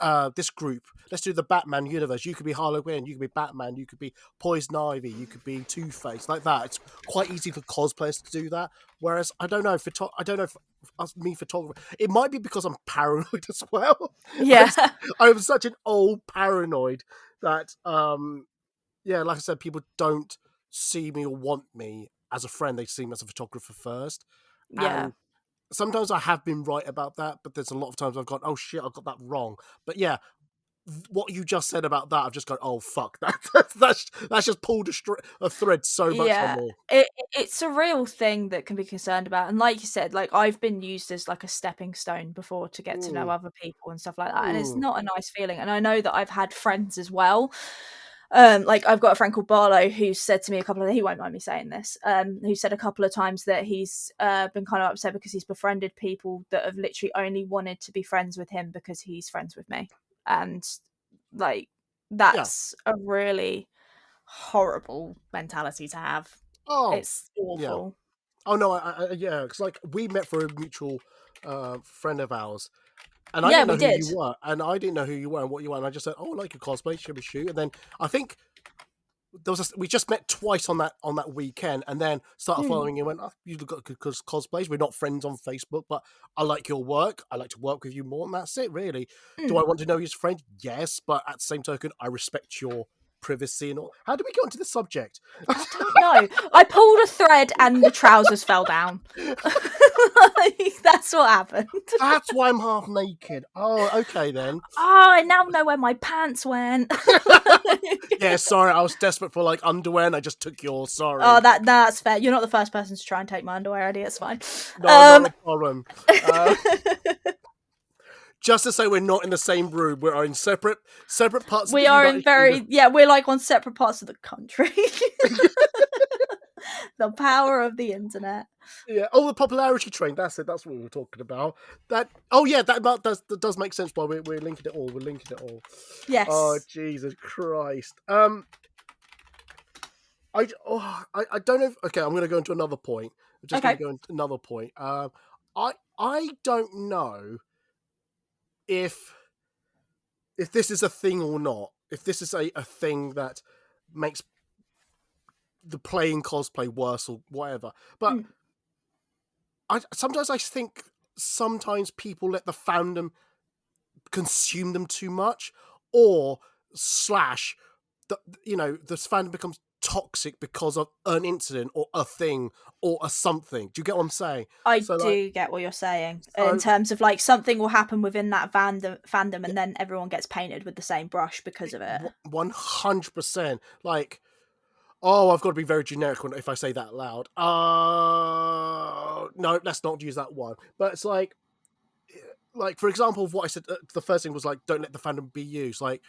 group. Let's do the Batman universe. You could be Harley Quinn, you could be Batman, you could be Poison Ivy, you could be Two-Face, like that. It's quite easy for cosplayers to do that. Whereas I don't know if me photographer. It might be because I'm paranoid as well. Yeah. I'm such an old paranoid that like I said, people don't see me or want me as a friend. They see me as a photographer first. Yeah. And sometimes I have been right about that, but there's a lot of times I've gone, oh shit, I got that wrong. But yeah, what you just said about that, I've just gone, oh fuck, that's just pulled a thread so much on me. It's a real thing that can be concerned about, and like you said, like I've been used as like a stepping stone before to get to know other people and stuff like that, and it's not a nice feeling. And I know that I've had friends as well. Like I've got a friend called Barlow who said to me he won't mind me saying this, who said a couple of times that he's been kind of upset because he's befriended people that have literally only wanted to be friends with him because he's friends with me. And like that's a really horrible mentality to have. Oh, it's awful. Yeah. Oh no, because like we met for a mutual friend of ours. And I didn't know who you were, and I didn't know who you were and what you were, and I just said, "Oh, I like your cosplay, should we shoot?" And then I think we just met twice on that weekend, and then started following you. And went, "Oh, you've got good cosplays. We're not friends on Facebook, but I like your work. I like to work with you more, and that's it, really. Do I want to know you as a friend? Yes, but at the same token, I respect your privacy and all." How do we get onto the subject? I don't know. I pulled a thread and the trousers fell down. That's what happened. That's why I'm half naked. Oh, okay then. Oh, I now know where my pants went. Yeah, sorry, I was desperate for like underwear and I just took yours. Sorry. Oh, that's fair. You're not the first person to try and take my underwear, Eddie. It's fine. No, not a problem. Just to say, we're not in the same room. We're in separate parts. We are in we're like on separate parts of the country. The power of the internet. Yeah. Oh, the popularity train. That's it. That's what we were talking about. That. Oh, yeah. That does make sense. Why we're linking it all. We're linking it all. Yes. Oh, Jesus Christ. I don't know. Okay, I'm going to go into another point. I'm just going to go into another point. I don't know if this is a thing or not. If this is a thing that makes the playing cosplay worse or whatever. But sometimes I think people let the fandom consume them too much, or this fandom becomes toxic because of an incident or a thing or a something. Do you get what I'm saying? I do get what you're saying. In terms of like something will happen within that fandom and then everyone gets painted with the same brush because of it. 100%. Like, oh, I've got to be very generic if I say that loud. No, let's not use that one. But it's like for example, what I said, the first thing was like, don't let the fandom be used. Like,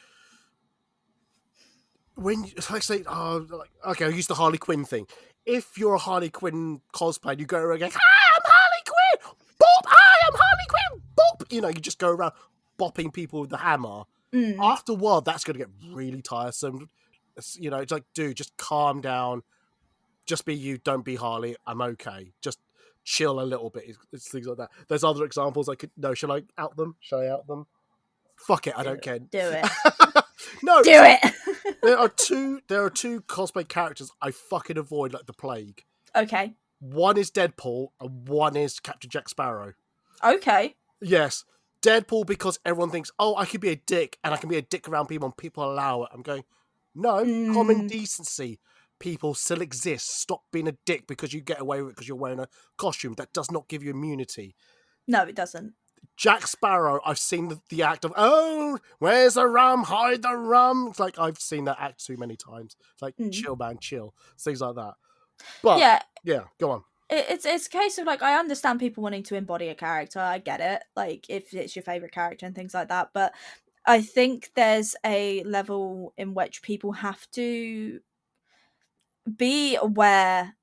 when I say, okay, I'll use the Harley Quinn thing. If you're a Harley Quinn cosplayer, you go around going, "Hi, I'm Harley Quinn! Boop! Hi, I'm Harley Quinn! Boop!" You know, you just go around bopping people with the hammer. After a while, that's going to get really tiresome. It's like, dude, just calm down. Just be you. Don't be Harley. I'm okay. Just chill a little bit. It's things like that. There's other examples I could... No, shall I out them? Fuck it, I don't care. Do it. No. Do it! There are two cosplay characters I fucking avoid like the plague. Okay. One is Deadpool and one is Captain Jack Sparrow. Okay. Yes. Deadpool because everyone thinks, oh, I could be a dick and I can be a dick around people and people allow it. I'm going, no, common decency. People still exist. Stop being a dick because you get away with it because you're wearing a costume. That does not give you immunity. No, it doesn't. Jack Sparrow, I've seen the act of, oh, where's the rum? Hide the rum. It's like, I've seen that act too many times. It's like, chill, man, chill. Things like that. But, yeah, go on. It's a case of, like, I understand people wanting to embody a character. I get it. Like, if it's your favourite character and things like that. But I think there's a level in which people have to be aware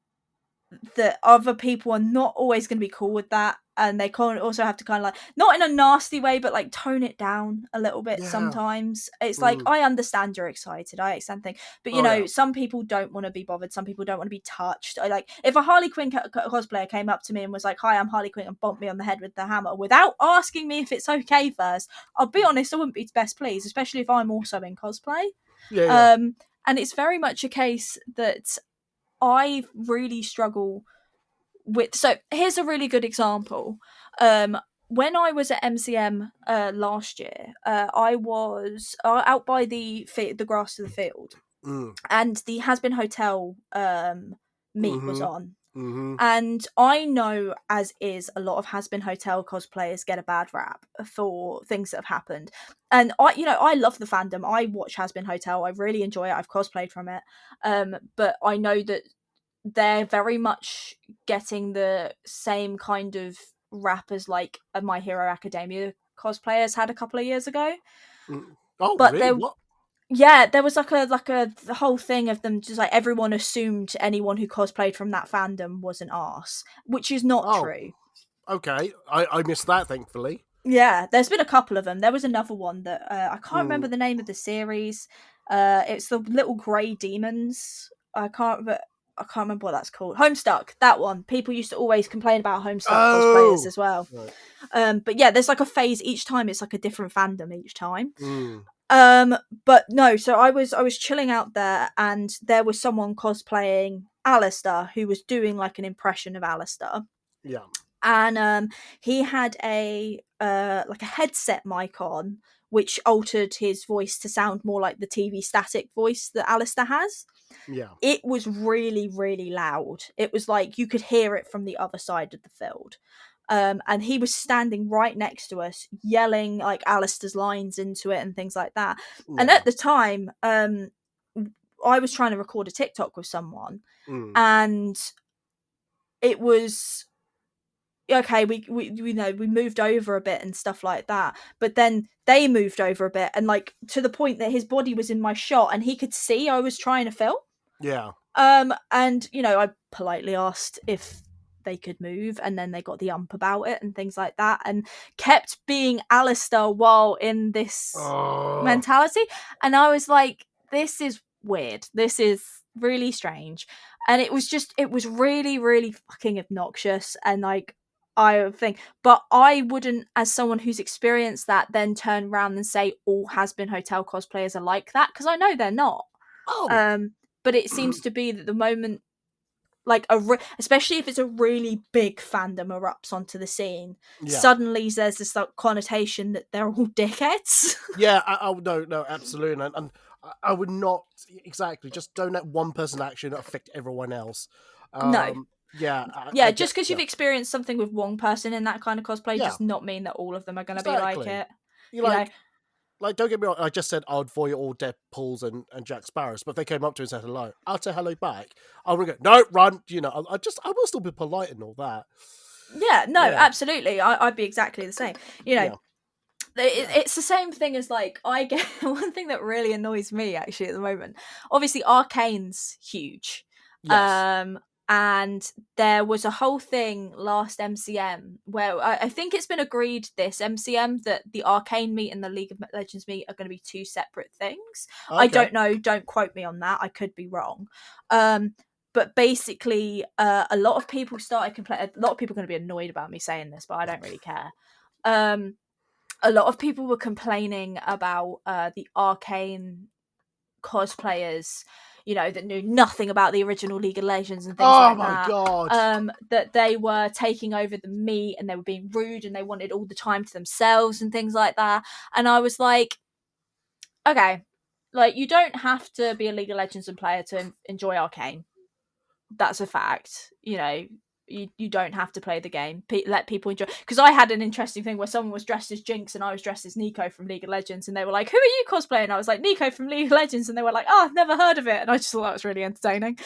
that other people are not always going to be cool with that, and they can't also have to kind of, like, not in a nasty way, but like tone it down a little bit. Sometimes it's like, I understand you're excited, I understand things, but you know, some people don't want to be bothered, some people don't want to be touched. Like, if a Harley Quinn cosplayer came up to me and was like, hi, I'm Harley Quinn, and bumped me on the head with the hammer without asking me if it's okay first, I'll be honest, I wouldn't be best pleased, especially if I'm also in cosplay. And it's very much a case that I really struggle with. So here's a really good example. When I was at MCM last year, I was out by the grass of the field, and the Has Been Hotel meet was on. And I know, as is, a lot of Has Been Hotel cosplayers get a bad rap for things that have happened. And I love the fandom. I watch Has Been Hotel. I really enjoy it. I've cosplayed from it. But I know that they're very much getting the same kind of rap as, like, a My Hero Academia cosplayers had a couple of years ago. Oh, but really? What? Yeah, there was like the whole thing of them just, like, everyone assumed anyone who cosplayed from that fandom was an arse, which is not true. Okay, I missed that, thankfully. Yeah, there's been a couple of them. There was another one that I can't remember the name of the series. It's the little grey demons. I can't remember what that's called. Homestuck, that one. People used to always complain about Homestuck cosplayers as well. Right. But yeah, there's like a phase each time. It's like a different fandom each time. But no, so I was chilling out there, and there was someone cosplaying Alistair who was doing like an impression of Alistair. Yeah. And he had a like a headset mic on, which altered his voice to sound more like the TV static voice that Alistair has. Yeah. It was really, really loud. It was like you could hear it from the other side of the field. And he was standing right next to us, yelling like Alistair's lines into it and things like that. Yeah. And at the time, I was trying to record a TikTok with someone, and it was okay. We know we moved over a bit and stuff like that, but then they moved over a bit, and like to the point that his body was in my shot, and he could see I was trying to film. Yeah. And you know, I politely asked if they could move, and then they got the ump about it and things like that, and kept being Alistair while in this mentality. And I was like, this is weird. This is really strange. And it was really, really fucking obnoxious. And like, I think, but I wouldn't, as someone who's experienced that, then turn around and say all Has Been Hotel cosplayers are like that, because I know they're not. But it seems to be that the moment, like especially if it's a really big fandom erupts onto the scene, suddenly there's this like connotation that they're all dickheads. Yeah, no, absolutely, and I would not exactly just don't let one person's action affect everyone else. No. Yeah, just because you've experienced something with one person in that kind of cosplay does not mean that all of them are going to be like it. You know? Like, don't get me wrong, I just said I'd void all Deadpools and Jack Sparrows, but if they came up to me and said hello, I'll say hello back. I would go, no, run, you know, I will still be polite and all that. Yeah, no, absolutely. I'd be exactly the same. You know, it's the same thing as, like, I get one thing that really annoys me actually at the moment. Obviously, Arcane's huge. Yes. And there was a whole thing last MCM where I think it's been agreed this MCM that the Arcane meet and the League of Legends meet are going to be two separate things. Okay. I don't know. Don't quote me on that. I could be wrong. But basically, a lot of people started complaining. A lot of people are going to be annoyed about me saying this, but I don't really care. A lot of people were complaining about the Arcane cosplayers, you know, that knew nothing about the original League of Legends and things like that. Oh my god! That they were taking over the meet and they were being rude and they wanted all the time to themselves and things like that. And I was like, okay, like, you don't have to be a League of Legends player to enjoy Arcane. That's a fact. You know, You don't have to play the game. Let people enjoy. Because I had an interesting thing where someone was dressed as Jinx and I was dressed as Nico from League of Legends, and they were like, "Who are you cosplaying?" And I was like, "Nico from League of Legends," and they were like, "Oh, I've never heard of it," and I just thought that was really entertaining.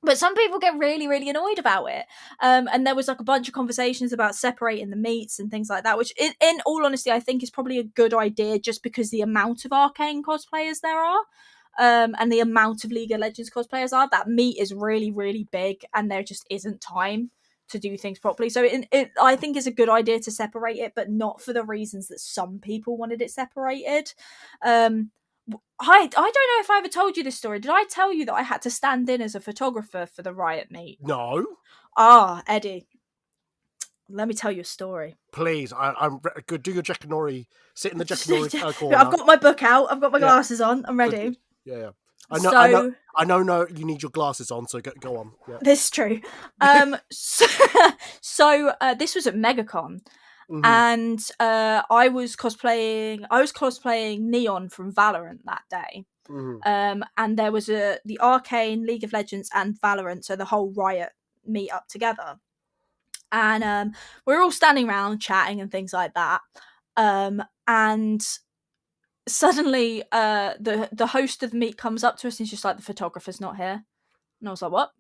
But some people get really, really annoyed about it. And there was like a bunch of conversations about separating the meets and things like that, which in all honesty, I think is probably a good idea just because the amount of Arcane cosplayers there are. And the amount of League of Legends cosplayers are, that meet is really, really big, and there just isn't time to do things properly. So I think it's a good idea to separate it, but not for the reasons that some people wanted it separated. I don't know if I ever told you this story. Did I tell you that I had to stand in as a photographer for the Riot meet? No. Eddie, let me tell you a story. Please, I'm good. Do your Jackanory. Sit in the Jackanory corner. I've got my book out. I've got my glasses on. I'm ready. Yeah. I know. No, you need your glasses on. So go on. Yeah. This is true. So this was at MegaCon. Mm-hmm. And I was cosplaying Neon from Valorant that day. Mm-hmm. And there was the Arcane, League of Legends, and Valorant, so the whole Riot meet up together. And we're all standing around chatting and things like that. And suddenly the host of the meet comes up to us and he's just like, "The photographer's not here." And I was like, "What?"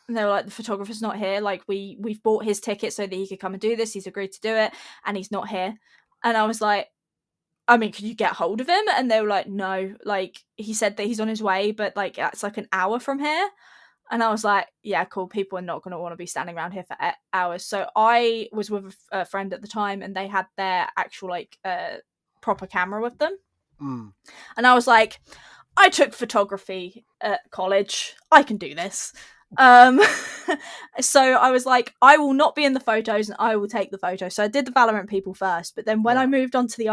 And they were like, "The photographer's not here. Like, we've bought his ticket so that he could come and do this. He's agreed to do it, and he's not here." And I was like, "I mean, could you get hold of him?" And they were like, "No. Like, he said that he's on his way, but like that's like an hour from here." And I was like, "Yeah, cool. People are not going to want to be standing around here for hours." So I was with a friend at the time, and they had their actual like proper camera with them. Mm. And I was like, "I took photography at college. I can do this." So I was like, I will not be in the photos and I will take the photos. So I did the Valorant people first, but then when I moved on to the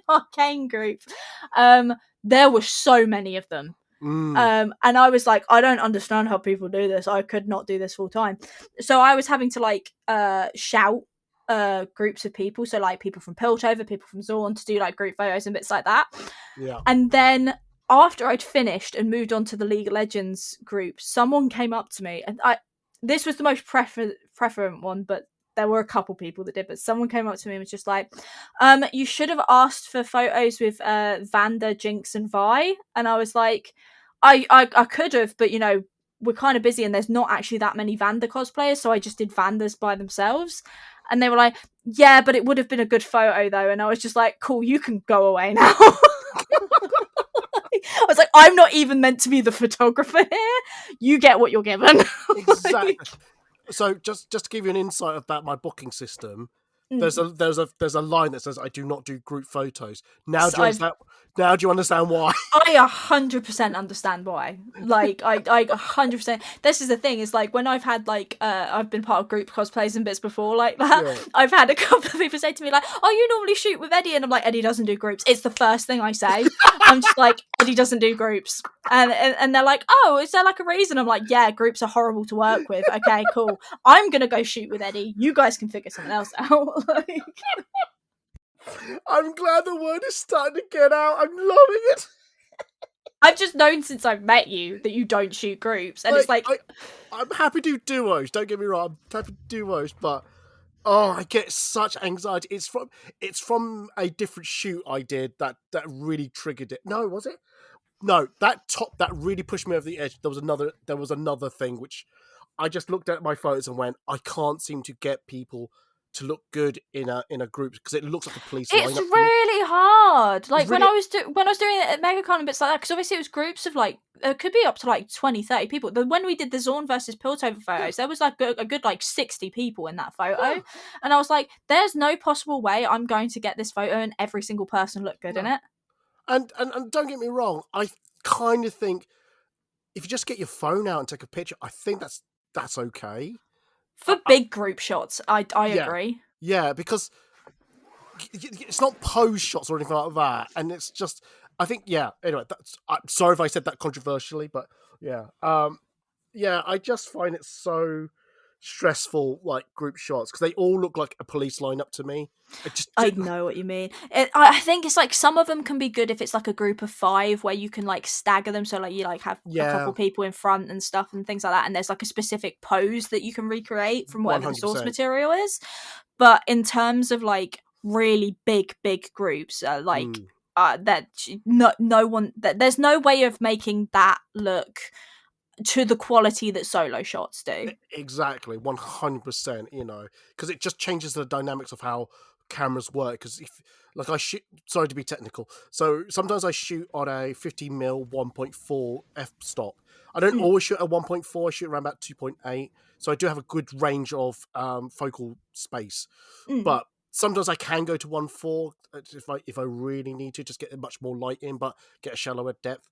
Arcane group, there were so many of them. And I was like, I don't understand how people do this. I could not do this full time. So I was having to like shout groups of people, so like people from Piltover, people from Zorn, to do like group photos and bits like that. Yeah. And then after I'd finished and moved on to the League of Legends group, someone came up to me, and this was the most preferent one, but there were a couple people that did, but someone came up to me and was just like, "You should have asked for photos with Vanda, Jinx, and Vi." And I was like, I could have, but you know, we're kind of busy and there's not actually that many Vanda cosplayers, so I just did Vandas by themselves. And they were like, "Yeah, but it would have been a good photo though." And I was just like, "Cool, you can go away now." I was like, I'm not even meant to be the photographer here. You get what you're given. Exactly. So just to give you an insight about my booking system, there's a line that says I do not do group photos. Now do you understand why? I 100% understand why. Like I 100%. This is the thing, is like when I've had like I've been part of group cosplays and bits before like that. Yeah. I've had a couple of people say to me like, "Oh, you normally shoot with Eddie," and I'm like, "Eddie doesn't do groups." It's the first thing I say. I'm just like, "Eddie doesn't do groups," and they're like, "Oh, is there like a reason?" I'm like, "Yeah, groups are horrible to work with." Okay, cool. I'm gonna go shoot with Eddie. You guys can figure something else out. I'm glad the word is starting to get out. I'm loving it. I've just known since I've met you that you don't shoot groups, and it's like I'm happy to do duos. Don't get me wrong, I'm happy to do duos, but I get such anxiety. It's from a different shoot I did that really triggered it. No, was it? No, that really pushed me over the edge. There was another thing which I just looked at my photos and went, I can't seem to get people to look good in a group because it looks like a police lineup. It's really hard. Like really... when I was doing it at MegaCon and bits like that, because obviously it was groups of like, it could be up to like 20, 30 people. But when we did the Zorn versus Piltover photos, there was like a good like 60 people in that photo. And I was like, there's no possible way I'm going to get this photo and every single person look good in it. And don't get me wrong, I kind of think if you just get your phone out and take a picture, I think that's okay. For big group shots, I agree. Yeah, because it's not pose shots or anything like that, and it's just, I think, yeah. Anyway, I'm sorry if I said that controversially, but yeah, I just find it so stressful like group shots because they all look like a police lineup to me. I know what you mean. I think it's like some of them can be good if it's like a group of 5 where you can like stagger them, so like you like have a couple people in front and stuff and things like that, and there's like a specific pose that you can recreate from whatever 100%. the source material is. But in terms of like really big groups, that no one, that there's no way of making that look to the quality that solo shots do. Exactly, 100%. You know, because it just changes the dynamics of how cameras work. Because if like I shoot, sorry to be technical, so sometimes I shoot on a 50mm 1.4 f-stop. I don't always shoot at 1.4. I shoot around about 2.8, so I do have a good range of focal space. But sometimes I can go to 1.4 if I really need to, just get much more light in, but get a shallower depth.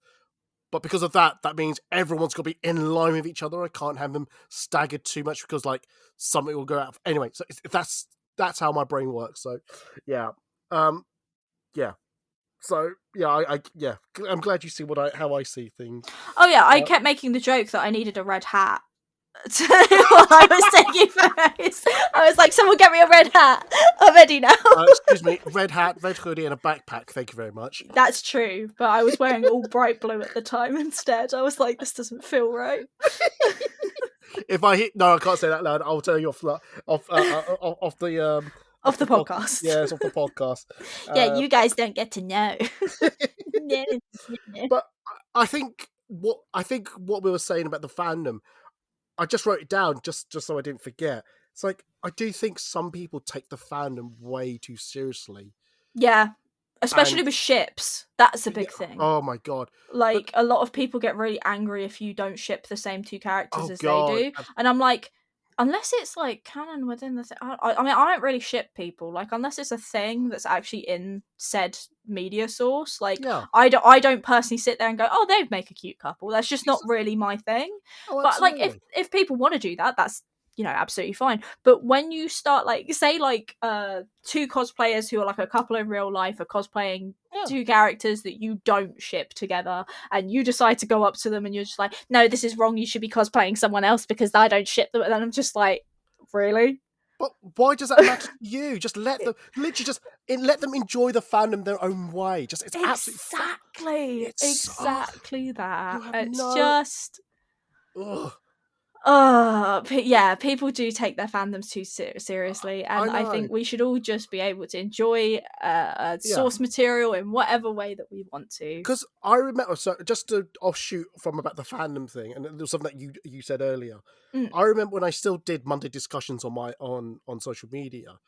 But because of that, that means everyone's got to be in line with each other. I can't have them staggered too much because like something will go out. Anyway, so that's how my brain works. So yeah, yeah. So yeah, I'm glad you see how I see things. Oh yeah, I kept making the joke that I needed a red hat while I was taking photos. I was like, someone get me a red hat. I'm ready now. Excuse me, red hat, red hoodie, and a backpack. Thank you very much. That's true, but I was wearing all bright blue at the time instead. I was like, this doesn't feel right. If I hit, no, I can't say that loud. I'll tell you off the podcast. Yes, off the podcast. Yeah, you guys don't get to know. But I think what we were saying about the fandom, I just wrote it down just so I didn't forget. It's like I do think some people take the fandom way too seriously. Yeah, especially with ships. That's a big thing. Oh my god! Like a lot of people get really angry if you don't ship the same 2 characters as they do, and I'm like, unless it's like canon within the I mean, I don't really ship people, like unless it's a thing that's actually in said media source. Like I don't personally sit there and go, oh, they'd make a cute couple. That's just not really my thing. But like if people want to do that, that's, you know, absolutely fine. But when you start like say like 2 cosplayers who are like a couple in real life are cosplaying 2 characters that you don't ship together, and you decide to go up to them and you're just like, no, this is wrong, you should be cosplaying someone else because I don't ship them, and then I'm just like, really? But why does that matter to you? Just let them let them enjoy the fandom their own way. Just it's exactly that. It's just ugh. Yeah, people do take their fandoms too seriously, and I think we should all just be able to enjoy source material in whatever way that we want to. Because I remember, so just to offshoot from about the fandom thing, and there was something that you said earlier. I remember when I still did Monday discussions on social media.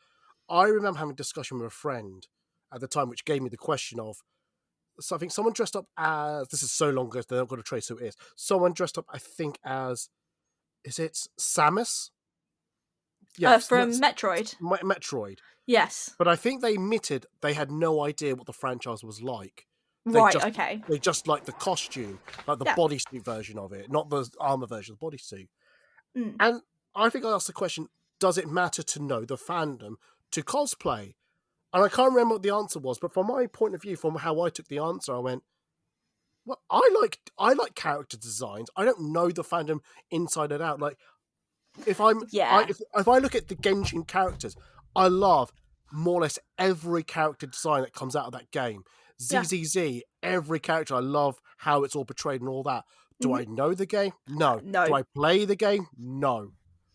I remember having a discussion with a friend at the time, which gave me the question of, so I think someone dressed up as, this is so long ago, they're not going to trace who it is. Someone dressed up, I think, as, is it Samus? Yeah, from Metroid. Metroid. Yes. But I think they admitted they had no idea what the franchise was like. Okay. They just liked the costume, like the bodysuit version of it, not the armor version of the bodysuit. And I think I asked the question, does it matter to know the fandom to cosplay? And I can't remember what the answer was, but from my point of view, from how I took the answer, I went, well, I like character designs. I don't know the fandom inside and out. Like, if I look at the Genshin characters, I love more or less every character design that comes out of that game. ZZZ, every character, I love how it's all portrayed and all that. Do I know the game? No. No. Do I play the game? No.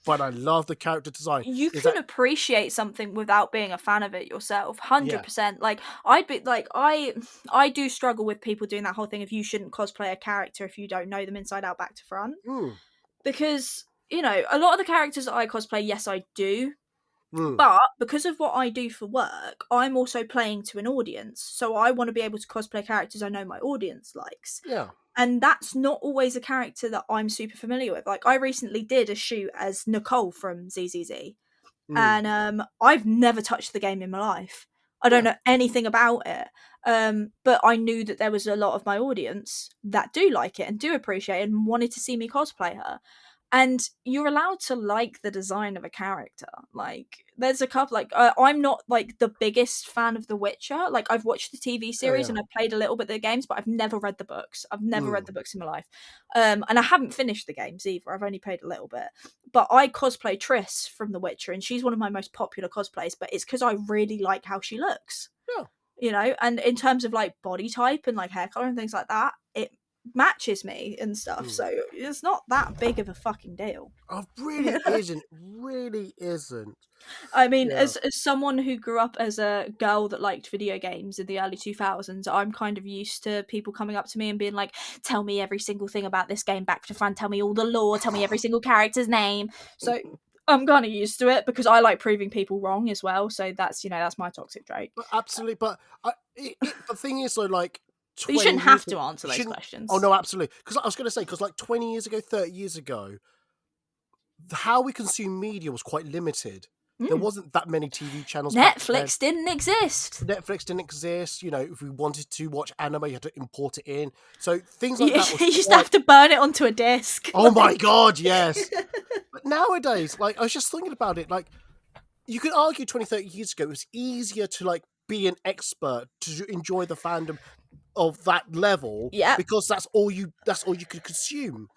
But I love the character design. You can appreciate something without being a fan of it yourself. 100%. Like I'd be like, I do struggle with people doing that whole thing of you shouldn't cosplay a character if you don't know them inside out, back to front. Because, you know, a lot of the characters that I cosplay, yes, I do. But because of what I do for work, I'm also playing to an audience. So I want to be able to cosplay characters I know my audience likes. Yeah. And that's not always a character that I'm super familiar with. Like, I recently did a shoot as Nicole from ZZZ. And I've never touched the game in my life. I don't know anything about it. But I knew that there was a lot of my audience that do like it and do appreciate it and wanted to see me cosplay her. and you're allowed to like the design of a character. Like, there's a couple, like, I'm not like the biggest fan of The Witcher. Like, I've watched the TV series and I've played a little bit of the games, but I've never read the books. I've never read the books in my life. And I haven't finished the games either. I've only played a little bit. But I cosplay Triss from The Witcher, and she's one of my most popular cosplays, but it's because I really like how she looks. Yeah. You know, and in terms of like body type and like hair color and things like that, it matches me and stuff, so it's not that big of a fucking deal. Oh, really isn't. Really isn't. I mean, as someone who grew up as a girl that liked video games in the early 2000s, I'm kind of used to people coming up to me and being like, tell me every single thing about this game back to front, tell me all the lore, tell me every single character's name. So I'm kind of used to it because I like proving people wrong as well, so that's, you know, that's my toxic trait. But absolutely, but the thing is, though, like, but you shouldn't have to answer those questions. Oh, no, absolutely. Because I was going to say, because like 20 years ago, 30 years ago, how we consume media was quite limited. There wasn't that many TV channels. Netflix didn't exist. Netflix didn't exist. You know, if we wanted to watch anime, you had to import it in. So things like that. You used to have to burn it onto a disc. Oh my God, yes. But nowadays, like, I was just thinking about it, like, you could argue 20, 30 years ago, it was easier to, like, be an expert, to enjoy the fandom of that level, because that's all you could consume.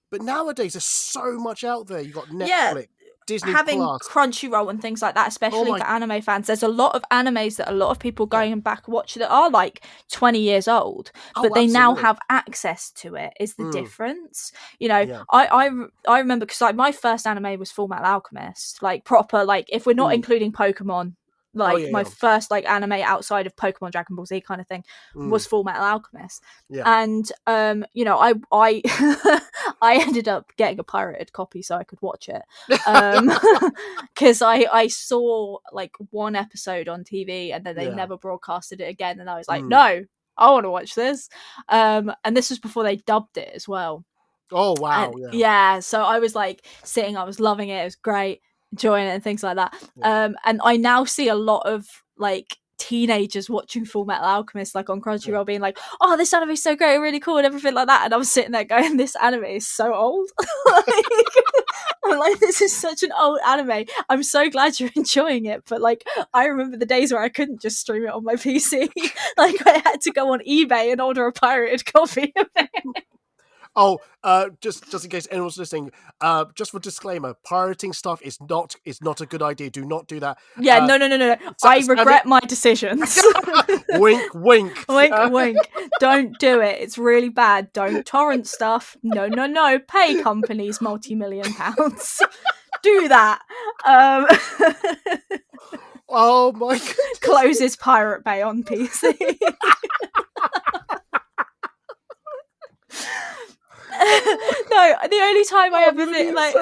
But nowadays, there's so much out there. You got Netflix, Disney having Plus, Crunchyroll and things like that, especially for anime fans. There's a lot of animes that a lot of people going back watch that are like 20 years old, but they now have access to it. Is the difference? You know, I remember, because like my first anime was Full Metal Alchemist, like proper, like if we're not including Pokemon. Like my first like anime outside of Pokemon, Dragon Ball Z kind of thing was Full Metal Alchemist, and you know, I I ended up getting a pirated copy so I could watch it, because I saw like one episode on TV and then they never broadcasted it again, and I was like, no, I want to watch this, and this was before they dubbed it as well. Oh wow! And, so I was like sitting, I was loving it. It was great. Enjoying it and things like that. And I now see a lot of like teenagers watching Full Metal Alchemist like on Crunchyroll being like, oh, this anime is so great, really cool and everything like that, and I was sitting there going, this anime is so old. I'm like, this is such an old anime. I'm so glad you're enjoying it, but like I remember the days where I couldn't just stream it on my PC. Like I had to go on eBay and order a pirated copy of it. Oh, just in case anyone's listening, just for disclaimer, pirating stuff is not a good idea. Do not do that. Yeah, no. I regret my decisions. Wink, wink. Wink, wink. Don't do it. It's really bad. Don't torrent stuff. No. Pay companies multi-million pounds. Do that. Oh my God. Closes Pirate Bay on PC. No, the only time I ever think like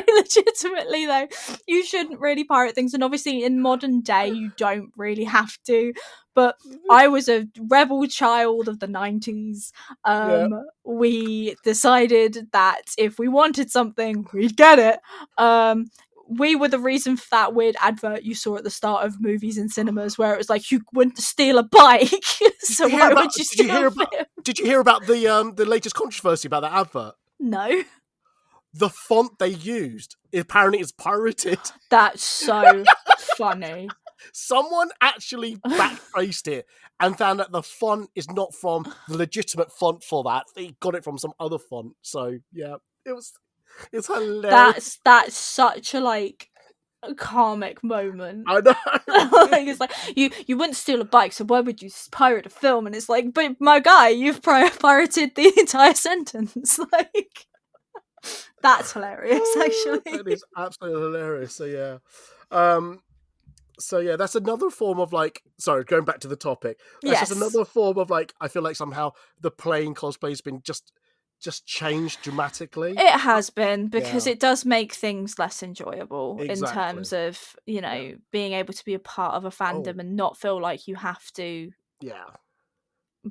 legitimately though, you shouldn't really pirate things, and obviously in modern day you don't really have to, but I was a rebel child of the 90s. We decided that if we wanted something we'd get it. We were the reason for that weird advert you saw at the start of movies in cinemas where it was like, you wouldn't steal a bike. So why would you steal a film? Did you hear about the latest controversy about that advert? No. The font they used apparently is pirated. That's so funny. Someone actually backtraced it and found that the font is not from the legitimate font for that. They got it from some other font. So yeah, it's hilarious. That's such a like comic moment. I know. Like, it's like you wouldn't steal a bike, so why would you pirate a film? And it's like, but my guy, you've pirated the entire sentence. Like, that's hilarious, actually. That is absolutely hilarious. So yeah, that's another form of like, sorry, going back to the topic. That's just another form of like, I feel like somehow the playing cosplay has been just changed dramatically. It has been, because it does make things less enjoyable in terms of, you know, being able to be a part of a fandom and not feel like you have to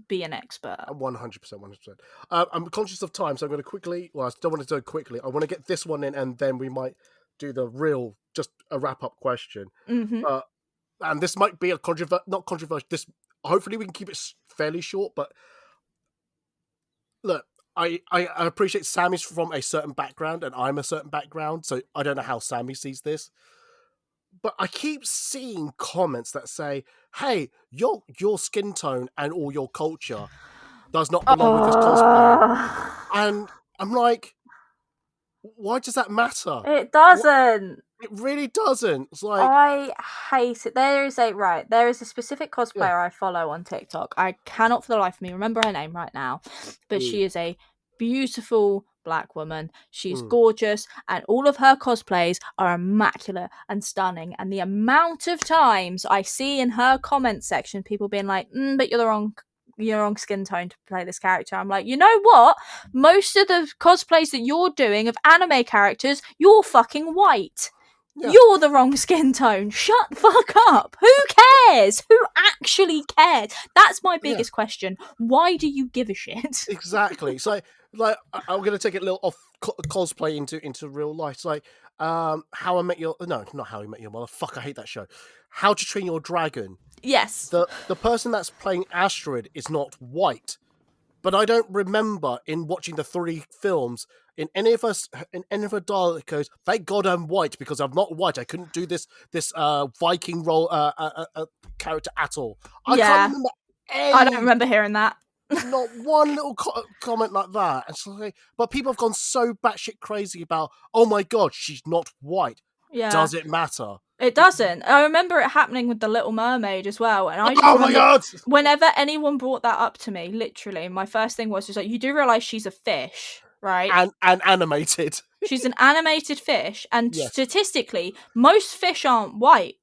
be an expert. 100%. I'm conscious of time, so I'm going to quickly, well, I don't want to do it quickly. I want to get this one in, and then we might do the real, just a wrap-up question. Mm-hmm. And this might be not controversial. Hopefully we can keep it fairly short, but look, I appreciate Sammy's from a certain background and I'm a certain background, so I don't know how Sammy sees this. But I keep seeing comments that say, "Hey, your skin tone and or your culture does not belong with this cosplay," and I'm like, why does that matter? It doesn't. It really doesn't. It's like, I hate it. There is a specific yeah, cosplayer I follow on TikTok. I cannot for the life of me remember her name right now, but she is a beautiful black woman. She's gorgeous, and all of her cosplays are immaculate and stunning. And the amount of times I see in her comment section people being like, but you're the wrong skin tone to play this character. I'm like, you know what? Most of the cosplays that you're doing of anime characters, you're fucking white. Yeah. You're the wrong skin tone. Shut the fuck up. Who cares? Who actually cares? That's my biggest question. Why do you give a shit? Exactly. So, like, I'm going to take it a little off cosplay into real life. It's like, How I Met Your... No, not How I Met Your Mother. Fuck, I hate that show. How to Train Your Dragon. Yes. The person that's playing Astrid is not white. But I don't remember in watching the 3 films in any of her dialogue goes, "Thank God I'm white because I'm not white. I couldn't do this Viking role character at all." I can't remember I don't remember hearing that. not one little comment like that. And so, but people have gone so batshit crazy about, "Oh my God, she's not white." Yeah. Does it matter? It doesn't. I remember it happening with The Little Mermaid as well. And I oh my God! Whenever anyone brought that up to me, literally, my first thing was like, you do realise she's a fish, right? And animated. She's an animated fish. And Yes. statistically, most fish aren't white.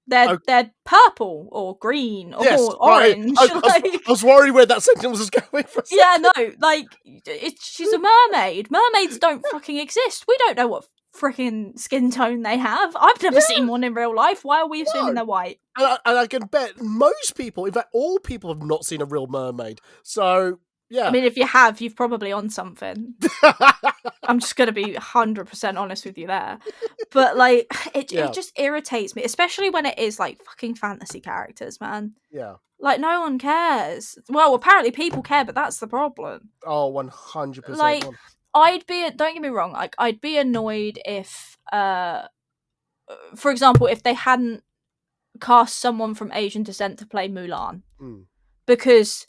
They're purple or green or orange. I was worried where that sentence was going for a second. Yeah, no, like, she's a mermaid. Mermaids don't fucking exist. We don't know what freaking skin tone they have. I've never seen one in real life. Why are we assuming they're white? And I can bet most people, in fact all people, have not seen a real mermaid. So, yeah. I mean, if you have, you've probably on something. I'm just going to be 100% honest with you there. But, like, it just irritates me, especially when it is, like, fucking fantasy characters, man. Yeah. Like, no one cares. Well, apparently people care, but that's the problem. Oh, 100%. Like, don't get me wrong, like, I'd be annoyed if, for example, if they hadn't cast someone from Asian descent to play Mulan. Because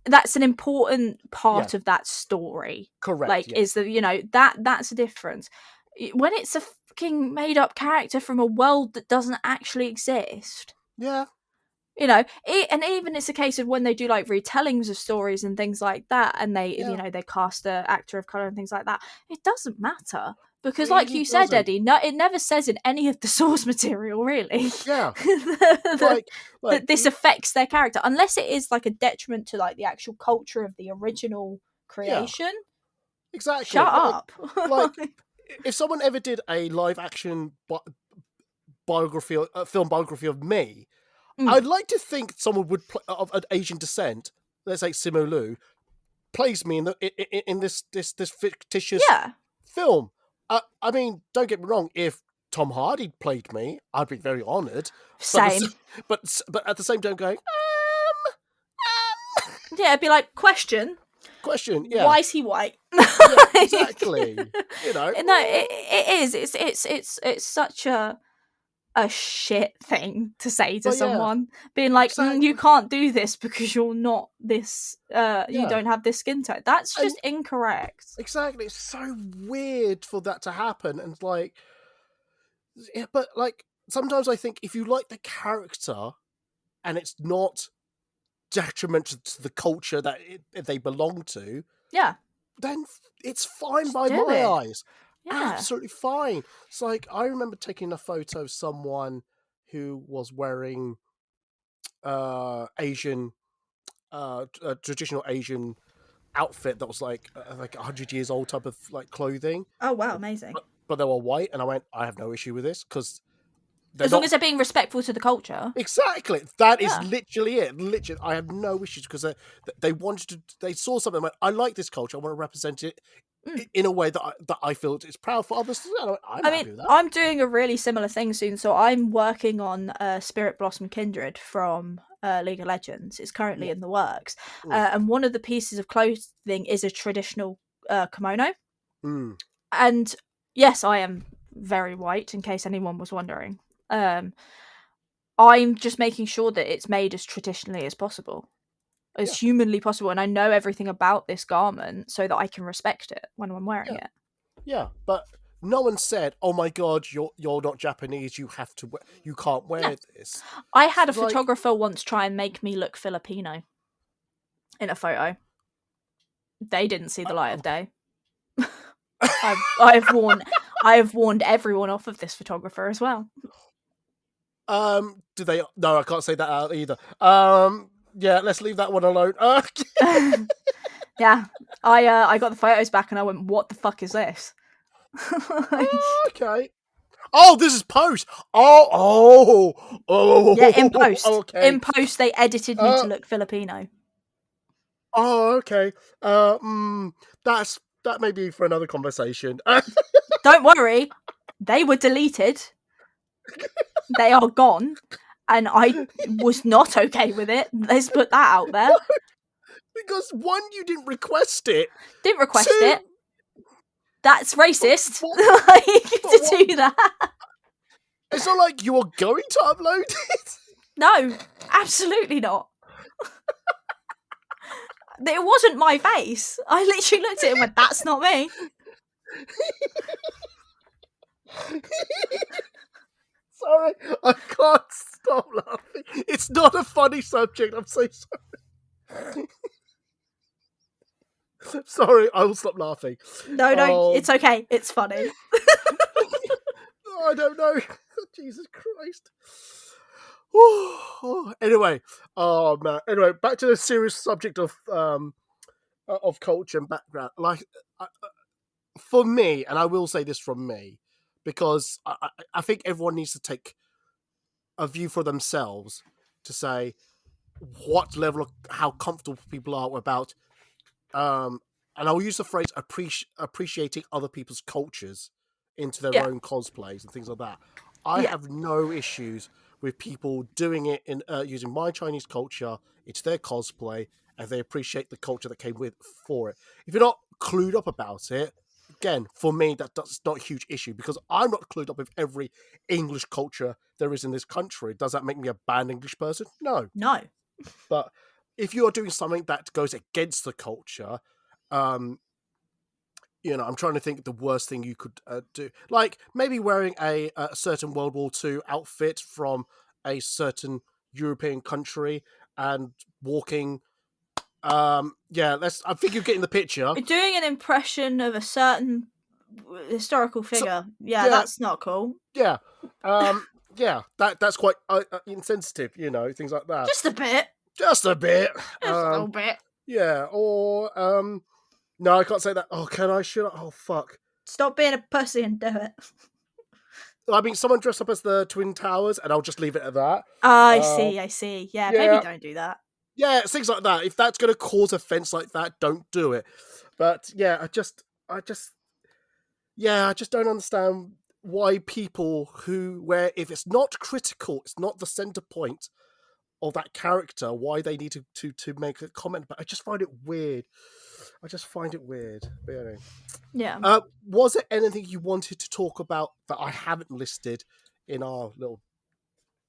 that's an important part of that story. Correct. Like, is that, that's a difference. When it's a fucking made up character from a world that doesn't actually exist. Yeah. And even it's a case of when they do like retellings of stories and things like that, and they they cast an actor of color and things like that. It doesn't matter because, like you said, Eddie, it never says in any of the source material really. Yeah, that this affects their character unless it is like a detriment to like the actual culture of the original creation. Yeah. Exactly. Shut up. Like, if someone ever did a live action biography, film biography of me. I'd like to think someone would of an Asian descent, let's say Simu Liu, plays me in this fictitious film. I mean, don't get me wrong. If Tom Hardy played me, I'd be very honoured. Same, but at the same time, going, yeah, it'd be like question. Yeah. Why is he white? Yeah, exactly. No, it is. It's such a shit thing to say to someone, being like, you can't do this because you're not this, you don't have this skin tone. That's just incorrect. Exactly. It's so weird for that to happen. And like, but like, sometimes I think if you like the character and it's not detrimental to the culture that they belong to, then it's fine by my eyes. Yeah. Absolutely fine. It's like, I remember taking a photo of someone who was wearing Asian, traditional Asian outfit that was like 100 years old type of like clothing. Oh wow, amazing. But they were white, and I went, I have no issue with this because long as they're being respectful to the culture. Exactly. That is literally it. Literally, I have no issues because they saw something and went, I like this culture. I want to represent it in a way that I feel it's proud for others. I'm happy with that. I'm doing a really similar thing soon. So I'm working on Spirit Blossom Kindred from League of Legends. It's currently Yeah. in the works. And one of the pieces of clothing is a traditional kimono. Mm. And yes, I am very white, in case anyone was wondering. I'm just making sure that it's made as traditionally as possible, as humanly possible, and I know everything about this garment so that I can respect it when I'm wearing it. Yeah, but no one said, "Oh my God, you're not Japanese. You have to. You can't wear this." I had a It's like- photographer once try and make me look Filipino in a photo. They didn't see the light of day. I have warned everyone off of this photographer as well. Do they? No, I can't say that out either. Yeah, let's leave that one alone. Yeah, I got the photos back and I went, "What the fuck is this?" Okay. Oh, this is post. Oh. Yeah, in post. Okay. In post, they edited me to look Filipino. Oh, okay. That may be for another conversation. Don't worry, they were deleted. They are gone, and I was not okay with it. Let's put that out there. Because one, you didn't request it. Didn't request Two, it. That's racist. To do that. It's not like you are going to upload it. No, absolutely not. It wasn't my face. I literally looked at it and went, "That's not me." Sorry, I can't stop laughing. It's not a funny subject. I'm so sorry. Sorry, I will stop laughing. No, it's okay. It's funny. I don't know. Jesus Christ. Anyway, oh man. Anyway, back to the serious subject of culture and background. Like, for me, and I will say this from me, because I think everyone needs to take a view for themselves to say what level of how comfortable people are about. And I'll use the phrase appreciating other people's cultures into their own cosplays and things like that. I have no issues with people doing it in using my Chinese culture. It's their cosplay, and they appreciate the culture that came with for it. If you're not clued up about it, again, for me, that's not a huge issue because I'm not clued up with every English culture there is in this country. Does that make me a bad English person? No. But if you are doing something that goes against the culture, I'm trying to think the worst thing you could do. Like maybe wearing a certain World War II outfit from a certain European country and walking. I think you're getting the picture. Doing an impression of a certain historical figure. That's not cool. Yeah. That's quite insensitive, things like that. Just a bit. Just a little bit. Yeah, or no, I can't say that. Oh, can I? Should I? Oh, fuck. Stop being a pussy and do it. I mean, someone dressed up as the Twin Towers, and I'll just leave it at that. I see. Yeah, maybe don't do that. Yeah, things like that. If that's going to cause offense like that, don't do it. But yeah, I just don't understand why people if it's not critical, it's not the center point of that character, why they need to make a comment. But I just find it weird. But anyway. Yeah. Was there anything you wanted to talk about that I haven't listed in our little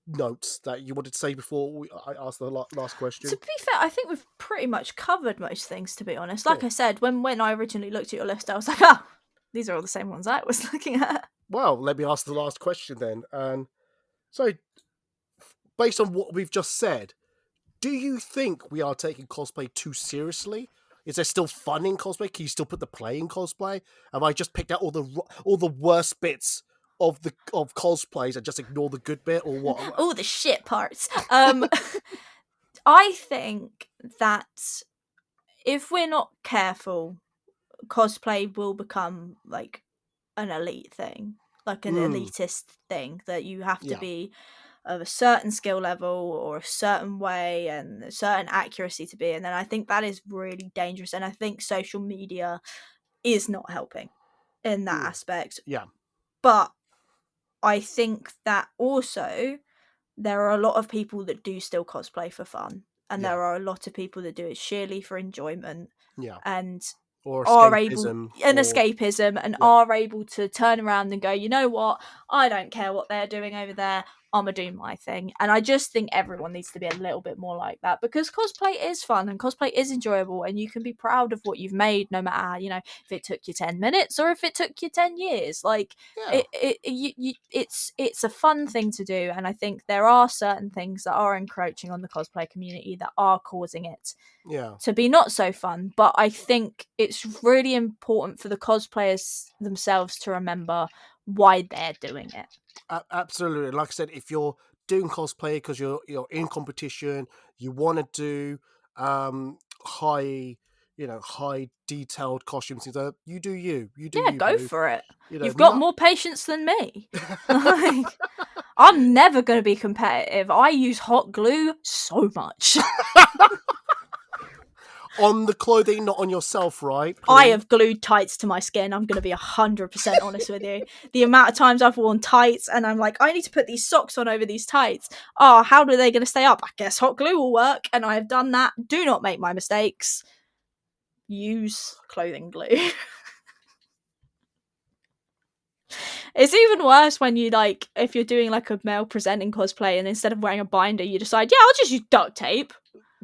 notes that you wanted to say before I asked the last question? To be fair, I think we've pretty much covered most things, to be honest. Like I said, when I originally looked at your list, I was like, oh, these are all the same ones I was looking at. Well, let me ask the last question then. So, based on what we've just said, do you think we are taking cosplay too seriously? Is there still fun in cosplay? Can you still put the play in cosplay? Have I just picked out all the worst bits of cosplays and just ignore the good bit, or what? Oh, the shit parts. I think that if we're not careful, cosplay will become like an elite thing, like an elitist thing that you have to be of a certain skill level or a certain way and a certain accuracy to be. And then I think that is really dangerous. And I think social media is not helping in that aspect. Yeah. But I think that also there are a lot of people that do still cosplay for fun, and Yeah. there are a lot of people that do it sheerly for enjoyment, Yeah. and Or are able escapism. escapism and Yeah. are able to turn around and go, you know what, I don't care what they're doing over there, I'm gonna do my thing. And I just think everyone needs to be a little bit more like that, because cosplay is fun and cosplay is enjoyable, and you can be proud of what you've made, no matter, you know, if it took you 10 minutes or if it took you 10 years. Like, Yeah. it's a fun thing to do, and I think there are certain things that are encroaching on the cosplay community that are causing it Yeah. to be not so fun. But I think it's really important for the cosplayers themselves to remember why they're doing it. Absolutely. Like I said, if you're doing cosplay because you're in competition, you want to do high detailed costumes, things like that, you do you do Yeah, you, go boo. for it. You know, You've got more patience than me. Like, I'm never going to be competitive. I use hot glue so much. on the clothing, not on yourself, right? I Please? have glued tights to my skin. I'm going to be 100% honest with you. The amount of times I've worn tights and I'm like, I need to put these socks on over these tights. Oh, how are they going to stay up? I guess hot glue will work. And I have done that. Do not make my mistakes. Use clothing glue. It's even worse when you, like, if you're doing like a male presenting cosplay and instead of wearing a binder, you decide, yeah, I'll just use duct tape.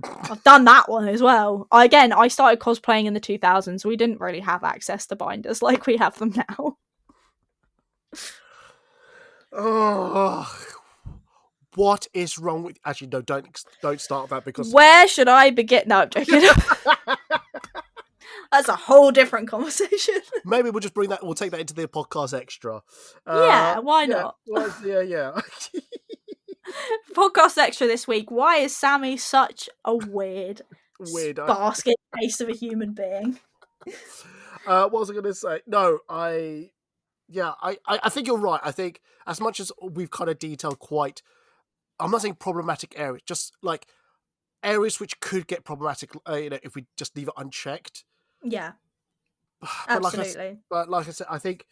I've done that one as well. I started cosplaying in the 2000s. We didn't really have access to binders like we have them now. Oh, what is wrong with? Actually, no, don't start that, because Where should I begin? No, I'm joking. That's a whole different conversation. maybe we'll just bring that. We'll take that into the podcast extra. Yeah, why not? Yeah. Podcast extra this week. Why is Sammy such a weird basket case of a human being? What was I going to say? No, I think you're right. I think as much as we've kind of detailed quite, I'm not saying problematic areas, just like areas which could get problematic, if we just leave it unchecked. Yeah, But absolutely. like I said, I think.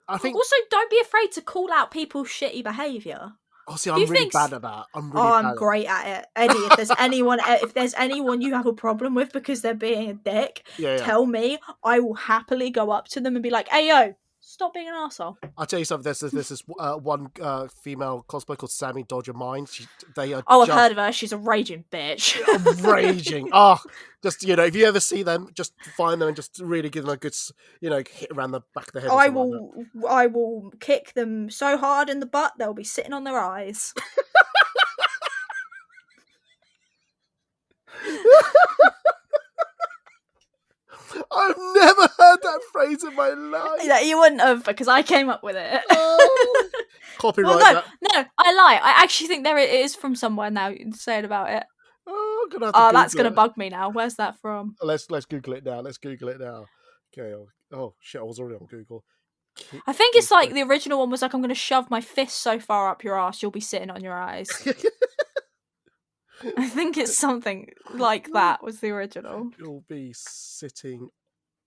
Also, don't be afraid to call out people's shitty behaviour. Oh, see, I'm really bad at that. I'm great at it, Eddie. If there's anyone you have a problem with because they're being a dick, tell me. I will happily go up to them and be like, "Hey, yo, stop being an arsehole." I'll tell you something. This is one female cosplayer called Sammy Dodger Mine. I've heard of her. She's a raging bitch. Raging. Oh, just, if you ever see them, just find them and just really give them a good, hit around the back of the head. I will kick them so hard in the butt they'll be sitting on their eyes. I've never heard that phrase in my life. Yeah, you wouldn't have, because I came up with it. Oh, copyright that. No, I lie. I actually think it is from somewhere now. You can say it about it. Oh, that's gonna bug me now. Where's that from? Let's Google it now. Okay. Oh shit! I was already on Google. I think it's like the original one was like, I'm going to shove my fist so far up your ass, you'll be sitting on your eyes. I think it's something like that was the original. You'll be sitting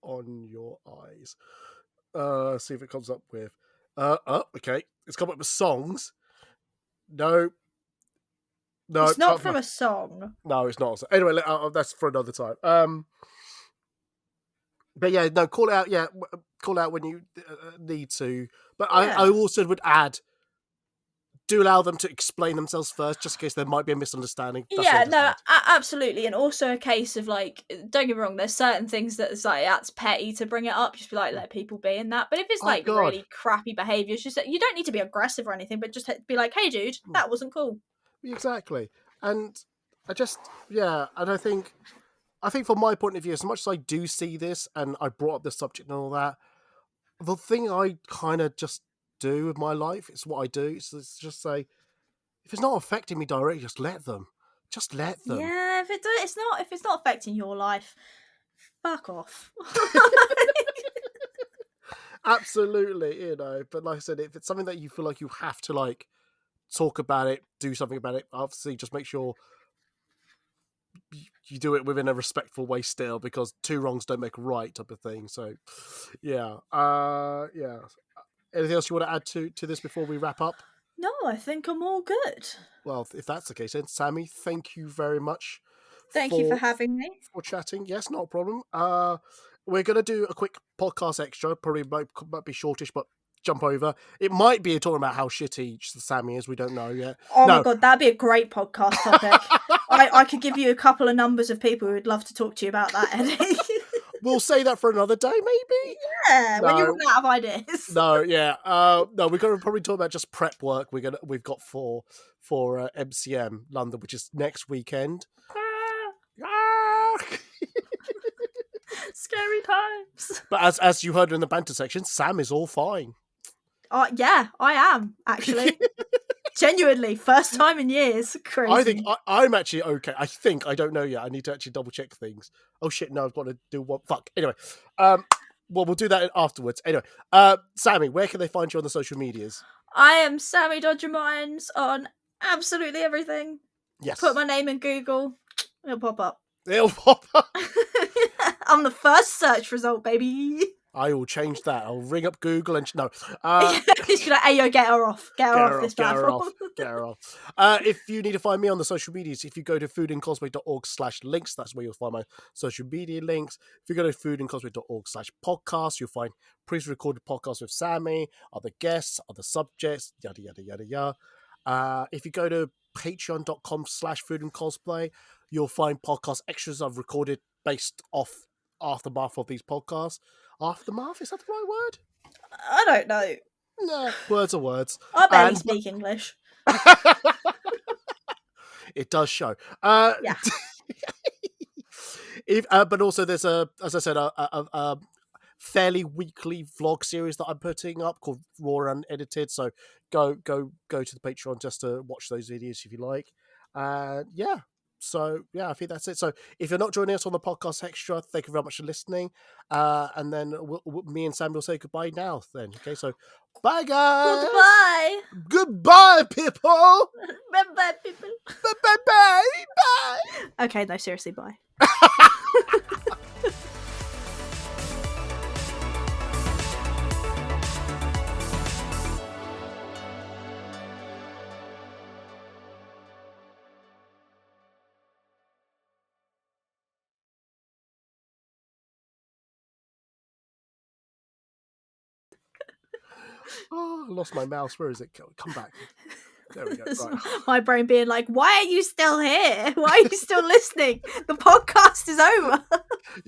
on your eyes. See if it comes up with. Okay. It's come up with songs. No. It's not from a song. No, it's not. Anyway, that's for another time. But yeah, no, call it out. Yeah, call out when you need to. But yeah. I also would add, do allow them to explain themselves first, just in case there might be a misunderstanding. Absolutely. And also a case of, like, don't get me wrong, there's certain things that's like, that's petty to bring it up. Just be like, let people be in that. But if it's really crappy behaviour, it's just that you don't need to be aggressive or anything, but just be like, hey, dude, that wasn't cool. Exactly. And I think from my point of view, as much as I do see this and I brought up the subject and all that, the thing I kind of just do with my life, it's what I do. It's just say, if it's not affecting me directly, just let them. Yeah, if it's not affecting your life, fuck off. Absolutely, But like I said, if it's something that you feel like you have to, like, talk about it, do something about it, obviously just make sure you do it within a respectful way still, because two wrongs don't make a right type of thing. So yeah. Anything else you want to add to this before we wrap up? No, I think I'm all good. Well, if that's the case, then Sammy, thank you very much. Thank you for having me. For chatting. Yes, not a problem. We're gonna do a quick podcast extra. Probably might be shortish, but jump over. It might be talking about how shitty Sammy is. We don't know yet. Oh my god, that'd be a great podcast topic. I could give you a couple of numbers of people who would love to talk to you about that, Eddie. We'll say that for another day, maybe. Yeah, No. when you run out of ideas. No, yeah. No, we're gonna probably talk about just prep work. We've got for MCM London, which is next weekend. Scary times. But as you heard in the banter section, Sam is all fine. Yeah, I am actually. Genuinely, first time in years. Crazy. I think I'm actually okay. I don't know yet. I need to actually double check things. Oh shit! No, I've got to do one. Fuck. Anyway, well, we'll do that afterwards. Anyway, Sammy, where can they find you on the social medias? I am Sammy Dodger Minds on absolutely everything. Yes. Put my name in Google, it'll pop up. It'll pop up. I'm the first search result, baby. I will change that. I'll ring up Google and no. He's like, "Hey, yo, get her off. Get her off this platform." Get her off. If you need to find me on the social medias, if you go to foodandcosplay.org/links, that's where you'll find my social media links. If you go to foodandcosplay.org/podcast, you'll find pre-recorded podcasts with Sammy, other guests, other subjects, yada, yada, yada, yada. If you go to patreon.com/foodandcosplay, you'll find podcast extras I've recorded based off aftermath of these podcasts. Aftermath, is that the right word? I don't know. No, words are words. I barely speak English. It does show. Yeah. But also there's as I said, a fairly weekly vlog series that I'm putting up called Raw Unedited. So go to the Patreon just to watch those videos if you like. Yeah. So yeah, I think that's it. So if you're not joining us on the podcast extra, thank you very much for listening. And then me and Sam will say goodbye now. Then okay, so bye guys. Goodbye. Goodbye, people. Bye, people. Bye. Bye. Okay, no, seriously, bye. Oh, I lost my mouse. Where is it? Come back. There we go. Right. My brain being like, why are you still here? Why are you still listening? The podcast is over.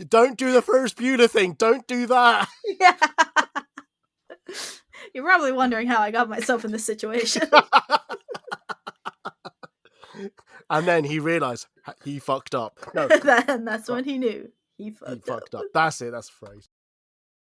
Don't do the Ferris Bueller thing. Don't do that. Yeah. You're probably wondering how I got myself in this situation. And then he realised he fucked up. No. Then that's when he knew he fucked up. That's it. That's the phrase.